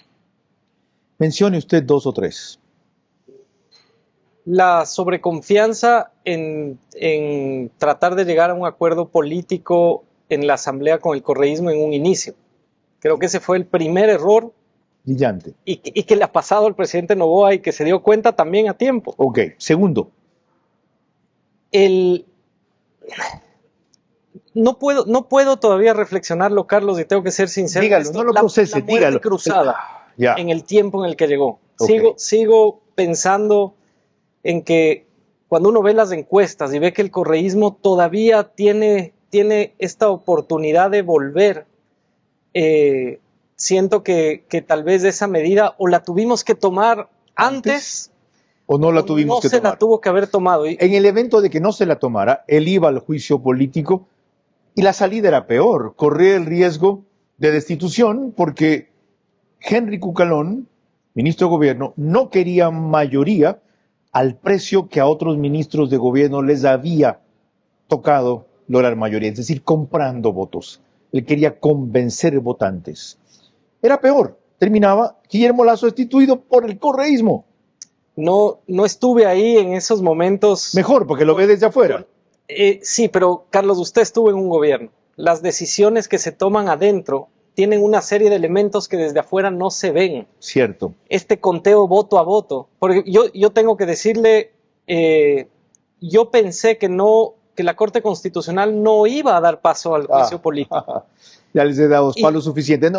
mencione usted 2 o 3. La sobreconfianza en tratar de llegar a un acuerdo político en la asamblea con el correísmo en un inicio. Creo que ese fue el primer error. Brillante. Y que le ha pasado al presidente Noboa y que se dio cuenta también a tiempo. Ok. Segundo. No puedo todavía reflexionarlo, Carlos, y tengo que ser sincero. Dígalo, no lo procese, dígalo. La muerte cruzada en el tiempo en el que llegó. Okay. Sigo pensando en que cuando uno ve las encuestas y ve que el correísmo todavía tiene esta oportunidad de volver, siento que tal vez esa medida o la tuvimos que tomar antes o no la tuvimos que tomar. No se la tuvo que haber tomado. En el evento de que no se la tomara, él iba al juicio político y la salida era peor. Corría el riesgo de destitución porque Henry Cucalón, ministro de gobierno, no quería mayoría al precio que a otros ministros de gobierno les había tocado lograr mayoría, es decir, comprando votos. Él quería convencer votantes. Era peor. Terminaba Guillermo Lasso destituido por el correísmo. No estuve ahí en esos momentos. Mejor, porque lo ve desde afuera. Sí, pero Carlos, usted estuvo en un gobierno. Las decisiones que se toman adentro tienen una serie de elementos que desde afuera no se ven. Cierto. Este conteo voto a voto. Porque yo tengo que decirle, yo pensé que la Corte Constitucional no iba a dar paso al juicio político. Ya les he dado palos suficientes.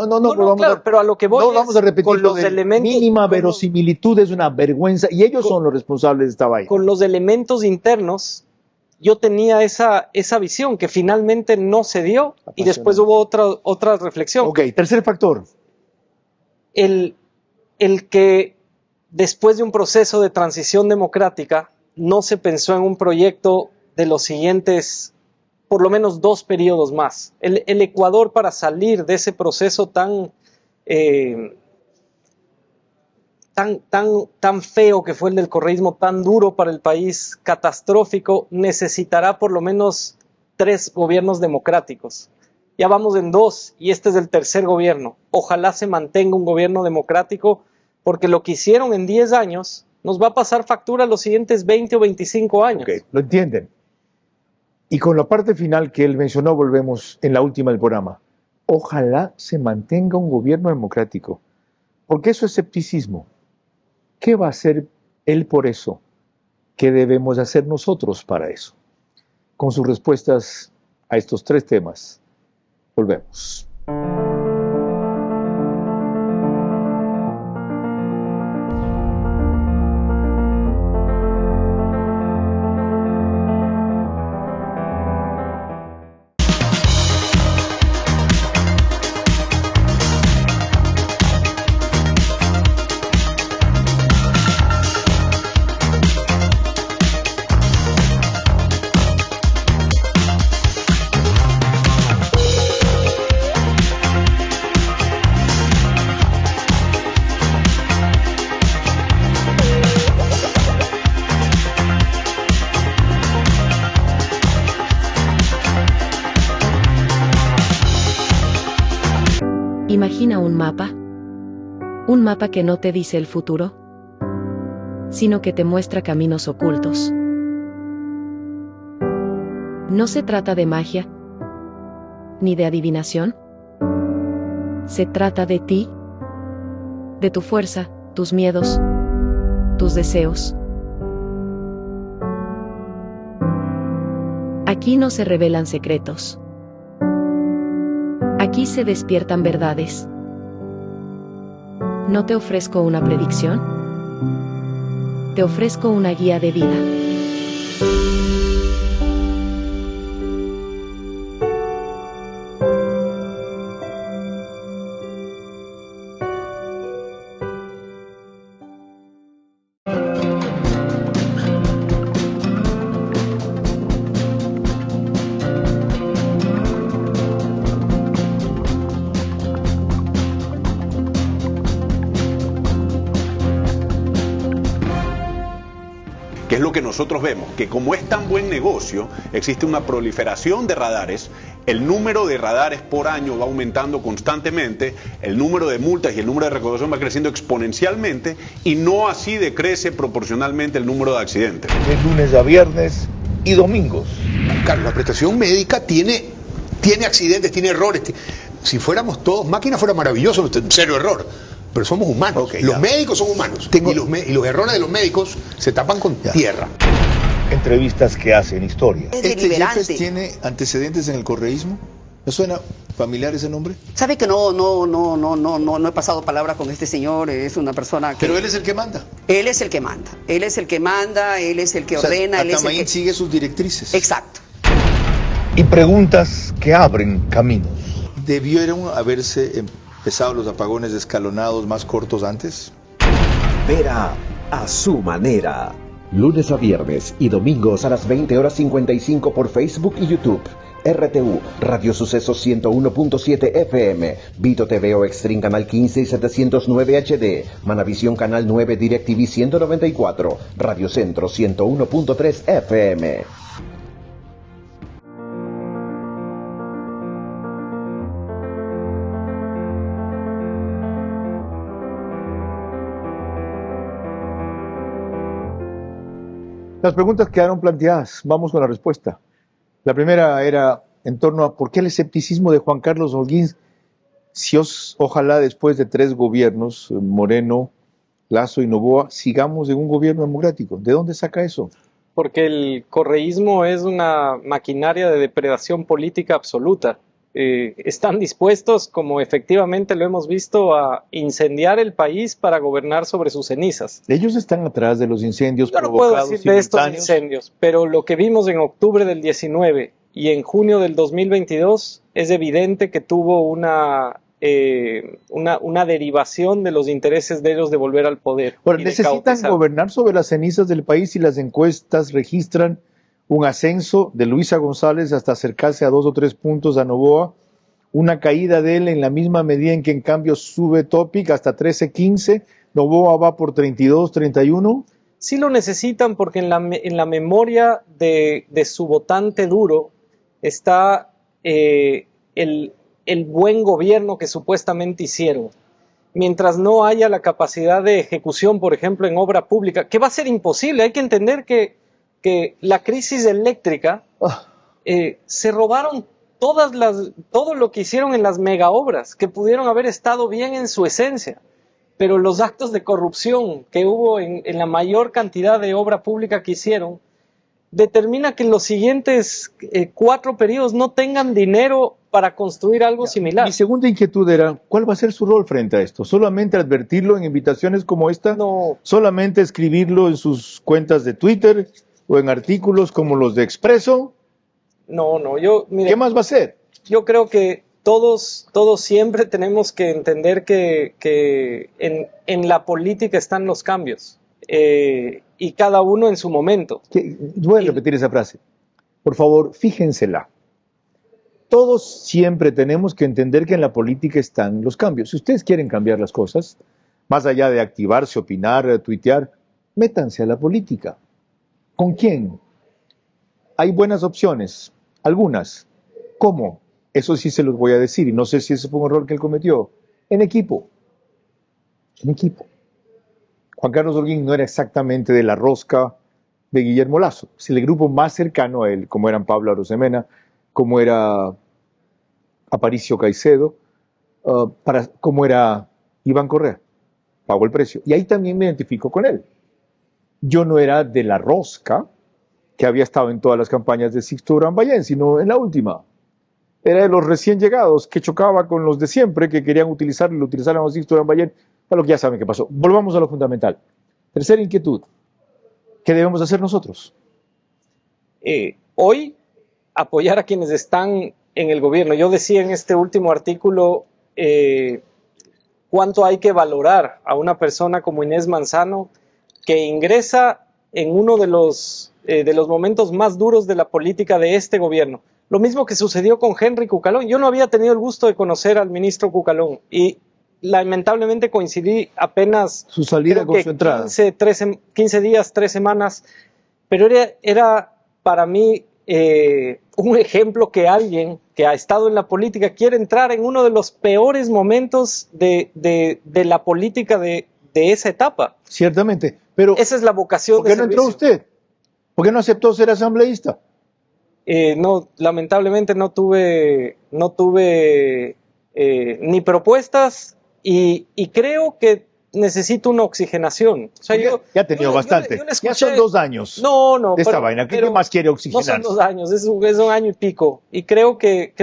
Pero a lo que voy vamos a repetir con los elementos. Mínima verosimilitud es una vergüenza y ellos son los responsables de esta vaina. Con los elementos internos, yo tenía esa visión que finalmente no se dio y después hubo otra reflexión. Ok, tercer factor. El que después de un proceso de transición democrática no se pensó en un proyecto de los siguientes, por lo menos 2 periodos más. El Ecuador, para salir de ese proceso tan feo que fue el del correísmo, tan duro para el país, catastrófico, necesitará por lo menos 3 gobiernos democráticos. Ya vamos en 2 y este es el tercer gobierno. Ojalá se mantenga un gobierno democrático porque lo que hicieron en 10 años nos va a pasar factura los siguientes 20 o 25 años. Okay, lo entienden. Y con la parte final que él mencionó, volvemos en la última del programa. Ojalá se mantenga un gobierno democrático, porque eso es escepticismo. ¿Qué va a hacer él por eso? ¿qué debemos hacer nosotros para eso? Con sus respuestas a estos 3 temas, volvemos. Imagina un mapa que no te dice el futuro, sino que te muestra caminos ocultos. No se trata de magia, ni de adivinación. Se trata de ti, de tu fuerza, tus miedos, tus deseos. Aquí no se revelan secretos. Aquí se despiertan verdades. No te ofrezco una predicción. Te ofrezco una guía de vida. Que es lo que nosotros vemos, que como es tan buen negocio, existe una proliferación de radares, el número de radares por año va aumentando constantemente, el número de multas y el número de recaudación va creciendo exponencialmente y no así decrece proporcionalmente el número de accidentes. De lunes a viernes y domingos. Claro, la prestación médica tiene accidentes, tiene errores. Si fuéramos todos máquinas fuera maravilloso, cero error. Pero somos humanos. Okay, los médicos son humanos. Y los errores de los médicos se tapan con tierra. Entrevistas que hacen historia. ¿Este Yepes tiene antecedentes en el correísmo? ¿Me suena familiar ese nombre? Sabe que no he pasado palabra con este señor, es una persona que... Pero él es el que manda. Él es el que manda, él es el que manda, él es el que ordena, él es el que... sigue sus directrices. Exacto. Y preguntas que abren caminos. ¿Debieron haberse empezado los apagones escalonados más cortos antes? Vera a su manera. Lunes a viernes y domingos a las 20:55 por Facebook y YouTube. RTU, Radio Sucesos 101.7 FM, Vito TV o Extreme Canal 15 y 709 HD, Manavisión Canal 9 DirecTV 194, Radio Centro 101.3 FM. Las preguntas quedaron planteadas. Vamos con la respuesta. La primera era en torno a por qué el escepticismo de Juan Carlos Holguín, si ojalá después de 3 gobiernos, Moreno, Lasso y Noboa, sigamos en un gobierno democrático. ¿De dónde saca eso? Porque el correísmo es una maquinaria de depredación política absoluta. Están dispuestos, como efectivamente lo hemos visto, a incendiar el país para gobernar sobre sus cenizas. Ellos están atrás de los incendios provocados. Yo no puedo decir de estos incendios, pero lo que vimos en octubre del 19 y en junio del 2022 es evidente que tuvo una derivación de los intereses de ellos de volver al poder. Bueno, necesitan gobernar sobre las cenizas del país y las encuestas registran un ascenso de Luisa González hasta acercarse a 2 o 3 puntos a Noboa, una caída de él en la misma medida en que en cambio sube Topic hasta 13-15, Noboa va por 32-31. Sí lo necesitan porque en la memoria de su votante duro está el buen gobierno que supuestamente hicieron. Mientras no haya la capacidad de ejecución, por ejemplo, en obra pública, que va a ser imposible, hay que entender que la crisis eléctrica se robaron todo lo que hicieron en las mega obras, que pudieron haber estado bien en su esencia. pero los actos de corrupción que hubo en la mayor cantidad de obra pública que hicieron, determina que en los siguientes 4 periodos no tengan dinero para construir algo similar. Mi segunda inquietud era, ¿cuál va a ser su rol frente a esto? ¿Solamente advertirlo en invitaciones como esta? No. ¿Solamente escribirlo en sus cuentas de Twitter o en artículos como los de Expreso? No, mire, ¿qué más va a hacer? Yo creo que todos siempre tenemos que entender que en la política están los cambios. Y cada uno en su momento. Voy a repetir esa frase. Por favor, fíjensela. Todos siempre tenemos que entender que en la política están los cambios. Si ustedes quieren cambiar las cosas, más allá de activarse, opinar, tuitear, métanse a la política. ¿Con quién? Hay buenas opciones, algunas. ¿Cómo? Eso sí se los voy a decir, y no sé si ese fue un error que él cometió. En equipo. En equipo. Juan Carlos Holguín no era exactamente de la rosca de Guillermo Lasso. Es el grupo más cercano a él, como eran Pablo Arosemena, como era Aparicio Caicedo, como era Iván Correa. Pagó el precio. Y ahí también me identifico con él. Yo no era de la rosca que había estado en todas las campañas de Sixto Durán Ballén, sino en la última. Era de los recién llegados, que chocaba con los de siempre, que querían utilizarlo, lo utilizaron a Sixto Durán Ballén, para lo que ya saben qué pasó. Volvamos a lo fundamental. Tercera inquietud. ¿Qué debemos hacer nosotros? Hoy, apoyar a quienes están en el gobierno. Yo decía en este último artículo cuánto hay que valorar a una persona como Inés Manzano, que ingresa en uno de los momentos más duros de la política de este gobierno. Lo mismo que sucedió con Henry Cucalón. Yo no había tenido el gusto de conocer al ministro Cucalón y lamentablemente coincidí apenas su salida con su entrada. 15 días, 3 semanas, pero era para mí un ejemplo que alguien que ha estado en la política quiere entrar en uno de los peores momentos de la política de esa etapa. Ciertamente, pero esa es la vocación. ¿Por qué no entró usted? ¿Por qué no aceptó ser asambleísta? No, lamentablemente no tuve ni propuestas y creo que necesito una oxigenación. O sea, ya ha tenido bastante. Ya son 2 años de esta vaina. ¿Qué más quiere oxigenar? No son 2 años, es un año y pico. Y creo que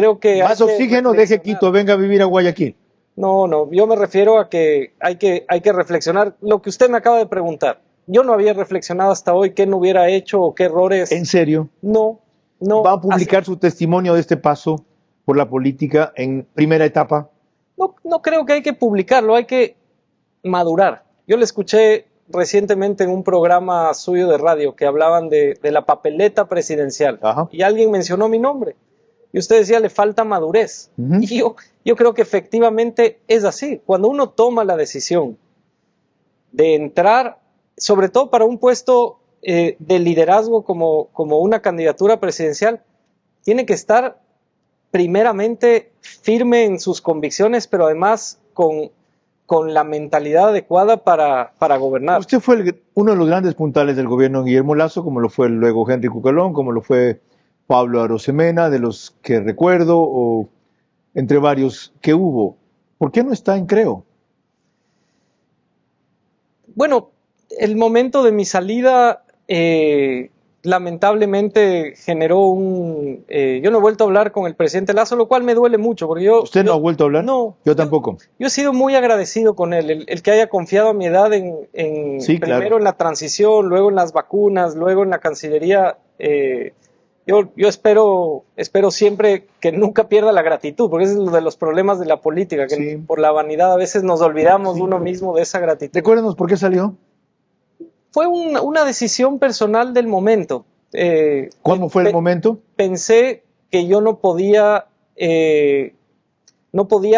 más oxígeno, deje Quito, venga a vivir a Guayaquil. No, yo me refiero a que hay que reflexionar. Lo que usted me acaba de preguntar, yo no había reflexionado hasta hoy qué no hubiera hecho o qué errores. ¿En serio? No. ¿Va a publicar su testimonio de este paso por la política en primera etapa? No creo que hay que publicarlo, hay que madurar. Yo le escuché recientemente en un programa suyo de radio que hablaban de la papeleta presidencial. Ajá. Y alguien mencionó mi nombre. Y usted decía, le falta madurez. Y yo creo que efectivamente es así. Cuando uno toma la decisión de entrar, sobre todo para un puesto de liderazgo como una candidatura presidencial, tiene que estar primeramente firme en sus convicciones, pero además con la mentalidad adecuada para gobernar. Usted fue uno de los grandes puntales del gobierno de Guillermo Lasso, como lo fue luego Henry Cucalón, como lo fue Pablo Arosemena, de los que recuerdo, o entre varios que hubo. ¿Por qué no está en Creo? Bueno, el momento de mi salida lamentablemente generó yo no he vuelto a hablar con el presidente Lasso, lo cual me duele mucho. Porque ¿Usted no ha vuelto a hablar? No. Yo tampoco. Yo he sido muy agradecido con él, el que haya confiado a mi edad sí, primero claro, en la transición, luego en las vacunas, luego en la Cancillería. Yo espero siempre que nunca pierda la gratitud, porque ese es uno de los problemas de la política, que por la vanidad a veces nos olvidamos de uno mismo de esa gratitud. Recuérdenos por qué salió. Fue una decisión personal del momento. ¿Cómo fue el momento? Pensé que yo no podía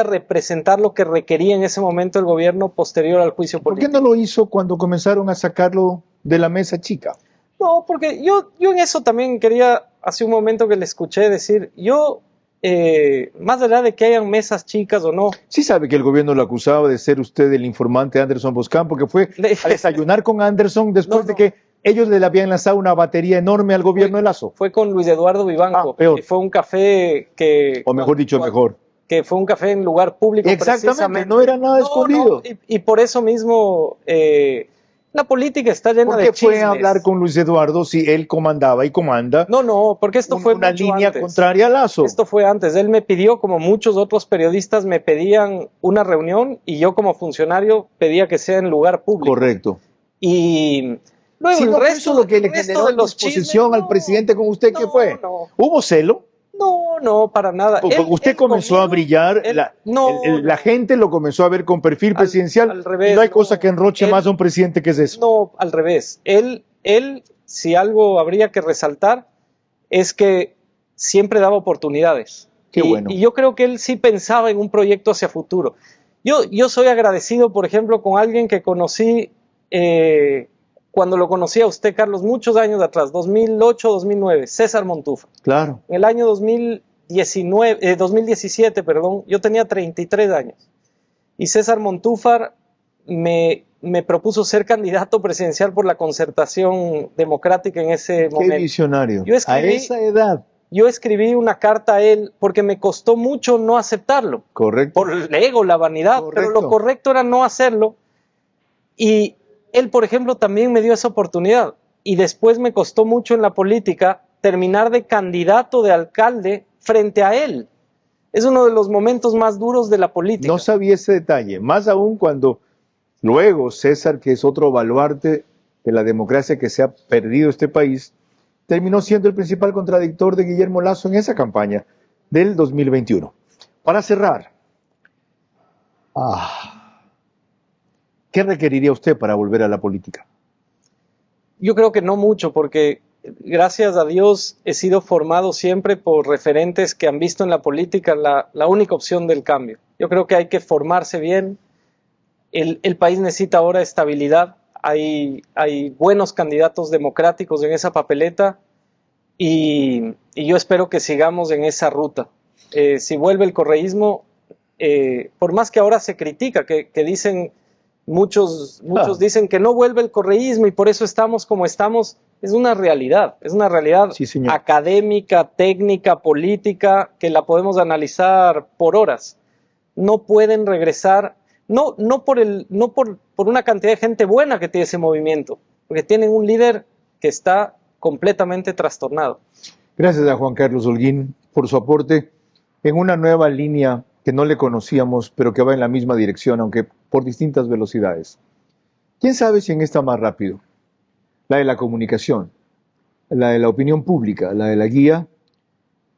representar lo que requería en ese momento el gobierno posterior al juicio político. ¿Por qué no lo hizo cuando comenzaron a sacarlo de la mesa chica? No, porque yo en eso también quería, hace un momento que le escuché decir, más allá de que hayan mesas chicas o no. Sí sabe que el gobierno lo acusaba de ser usted el informante Anderson Boscampo, que fue a desayunar con Anderson después de que ellos le habían lanzado una batería enorme al gobierno de Lasso. Fue con Luis Eduardo Vivanco. Peor. Y fue un café que... O mejor dicho, mejor. que fue un café en lugar público. Exactamente, no era nada escondido. Y por eso mismo la política está llena de chismes. ¿Por qué fue a hablar con Luis Eduardo si él comandaba y comanda? No, porque esto fue una mucho línea antes. Contraria a Lasso. Esto fue antes. Él me pidió, como muchos otros periodistas me pedían una reunión, y yo como funcionario pedía que sea en lugar público. Correcto. Y luego el resto lo que le generó la disposición al presidente con usted, ¿qué fue? ¿Hubo celo? No, para nada. Usted comenzó a brillar, la gente lo comenzó a ver con perfil presidencial. Al revés, y no hay cosa que enroche más a un presidente que es eso. No, al revés. Él, si algo habría que resaltar, es que siempre daba oportunidades. Qué bueno. Y yo creo que él sí pensaba en un proyecto hacia futuro. Yo soy agradecido, por ejemplo, con alguien que conocí cuando lo conocí a usted, Carlos, muchos años atrás, 2008, 2009, César Montúfar. Claro. En el año 2017, yo tenía 33 años. Y César Montúfar me propuso ser candidato presidencial por la Concertación Democrática en ese momento. Qué visionario. A esa edad. Yo escribí una carta a él porque me costó mucho no aceptarlo. Correcto. Por el ego, la vanidad. Correcto. Pero lo correcto era no hacerlo. Y él, por ejemplo, también me dio esa oportunidad, y después me costó mucho en la política terminar de candidato de alcalde frente a él. Es uno de los momentos más duros de la política. No sabía ese detalle, más aún cuando luego César, que es otro baluarte de la democracia que se ha perdido este país, terminó siendo el principal contradictor de Guillermo Lasso en esa campaña del 2021. Para cerrar, ¿qué requeriría usted para volver a la política? Yo creo que no mucho, porque gracias a Dios he sido formado siempre por referentes que han visto en la política la única opción del cambio. Yo creo que hay que formarse bien. El país necesita ahora estabilidad. Hay buenos candidatos democráticos en esa papeleta, y yo espero que sigamos en esa ruta. Si vuelve el correísmo, por más que ahora se critica, que dicen... Muchos dicen que no vuelve el correísmo y por eso estamos como estamos. Es una realidad sí, señor. Académica, técnica, política, que la podemos analizar por horas. No pueden regresar, no por una cantidad de gente buena que tiene ese movimiento, porque tienen un líder que está completamente trastornado. Gracias a Juan Carlos Holguín por su aporte en una nueva línea que no le conocíamos, pero que va en la misma dirección, aunque por distintas velocidades. ¿Quién sabe si en esta más rápido? La de la comunicación, la de la opinión pública, la de la guía,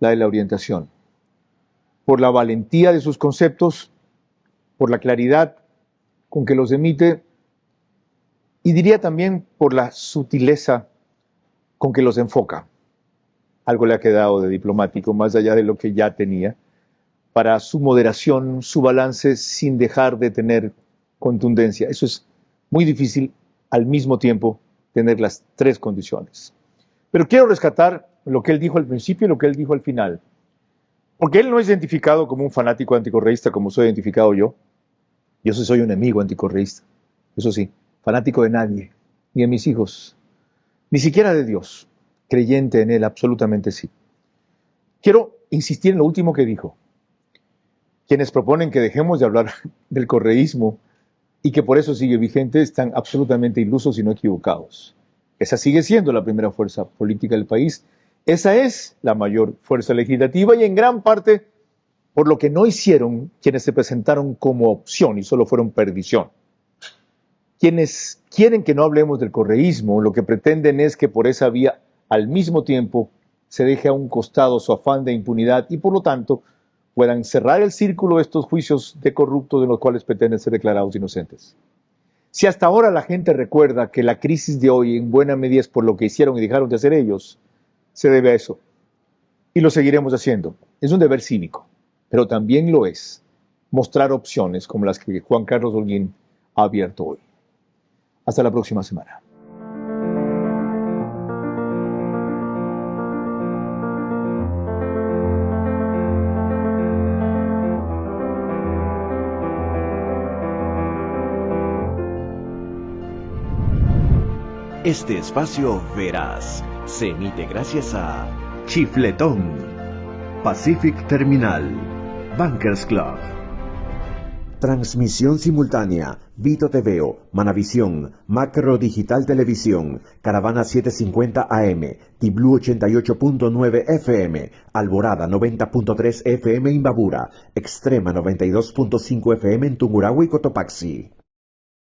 la de la orientación. Por la valentía de sus conceptos, por la claridad con que los emite, y diría también por la sutileza con que los enfoca. Algo le ha quedado de diplomático, más allá de lo que ya tenía, para su moderación, su balance, sin dejar de tener contundencia. Eso es muy difícil al mismo tiempo tener las tres condiciones. Pero quiero rescatar lo que él dijo al principio y lo que él dijo al final. Porque él no es identificado como un fanático anticorreísta como soy identificado yo. Yo sí soy un enemigo anticorreísta. Eso sí, fanático de nadie, ni de mis hijos, ni siquiera de Dios. Creyente en él, absolutamente sí. Quiero insistir en lo último que dijo. Quienes proponen que dejemos de hablar del correísmo y que por eso sigue vigente están absolutamente ilusos y no equivocados. Esa sigue siendo la primera fuerza política del país. Esa es la mayor fuerza legislativa y en gran parte por lo que no hicieron quienes se presentaron como opción y solo fueron perdición. Quienes quieren que no hablemos del correísmo, lo que pretenden es que por esa vía al mismo tiempo se deje a un costado su afán de impunidad y por lo tanto puedan cerrar el círculo de estos juicios de corruptos de los cuales pretenden ser declarados inocentes. Si hasta ahora la gente recuerda que la crisis de hoy en buena medida es por lo que hicieron y dejaron de hacer ellos, se debe a eso. Y lo seguiremos haciendo. Es un deber cívico, pero también lo es mostrar opciones como las que Juan Carlos Holguín ha abierto hoy. Hasta la próxima semana. Este espacio Verás se emite gracias a Chifletón, Pacific Terminal, Bankers Club. Transmisión simultánea, Vito TVO, Manavisión, Macro Digital Televisión, Caravana 750 AM, Tiblu 88.9 FM, Alborada 90.3 FM Imbabura, Extrema 92.5 FM en Tungurahua y Cotopaxi.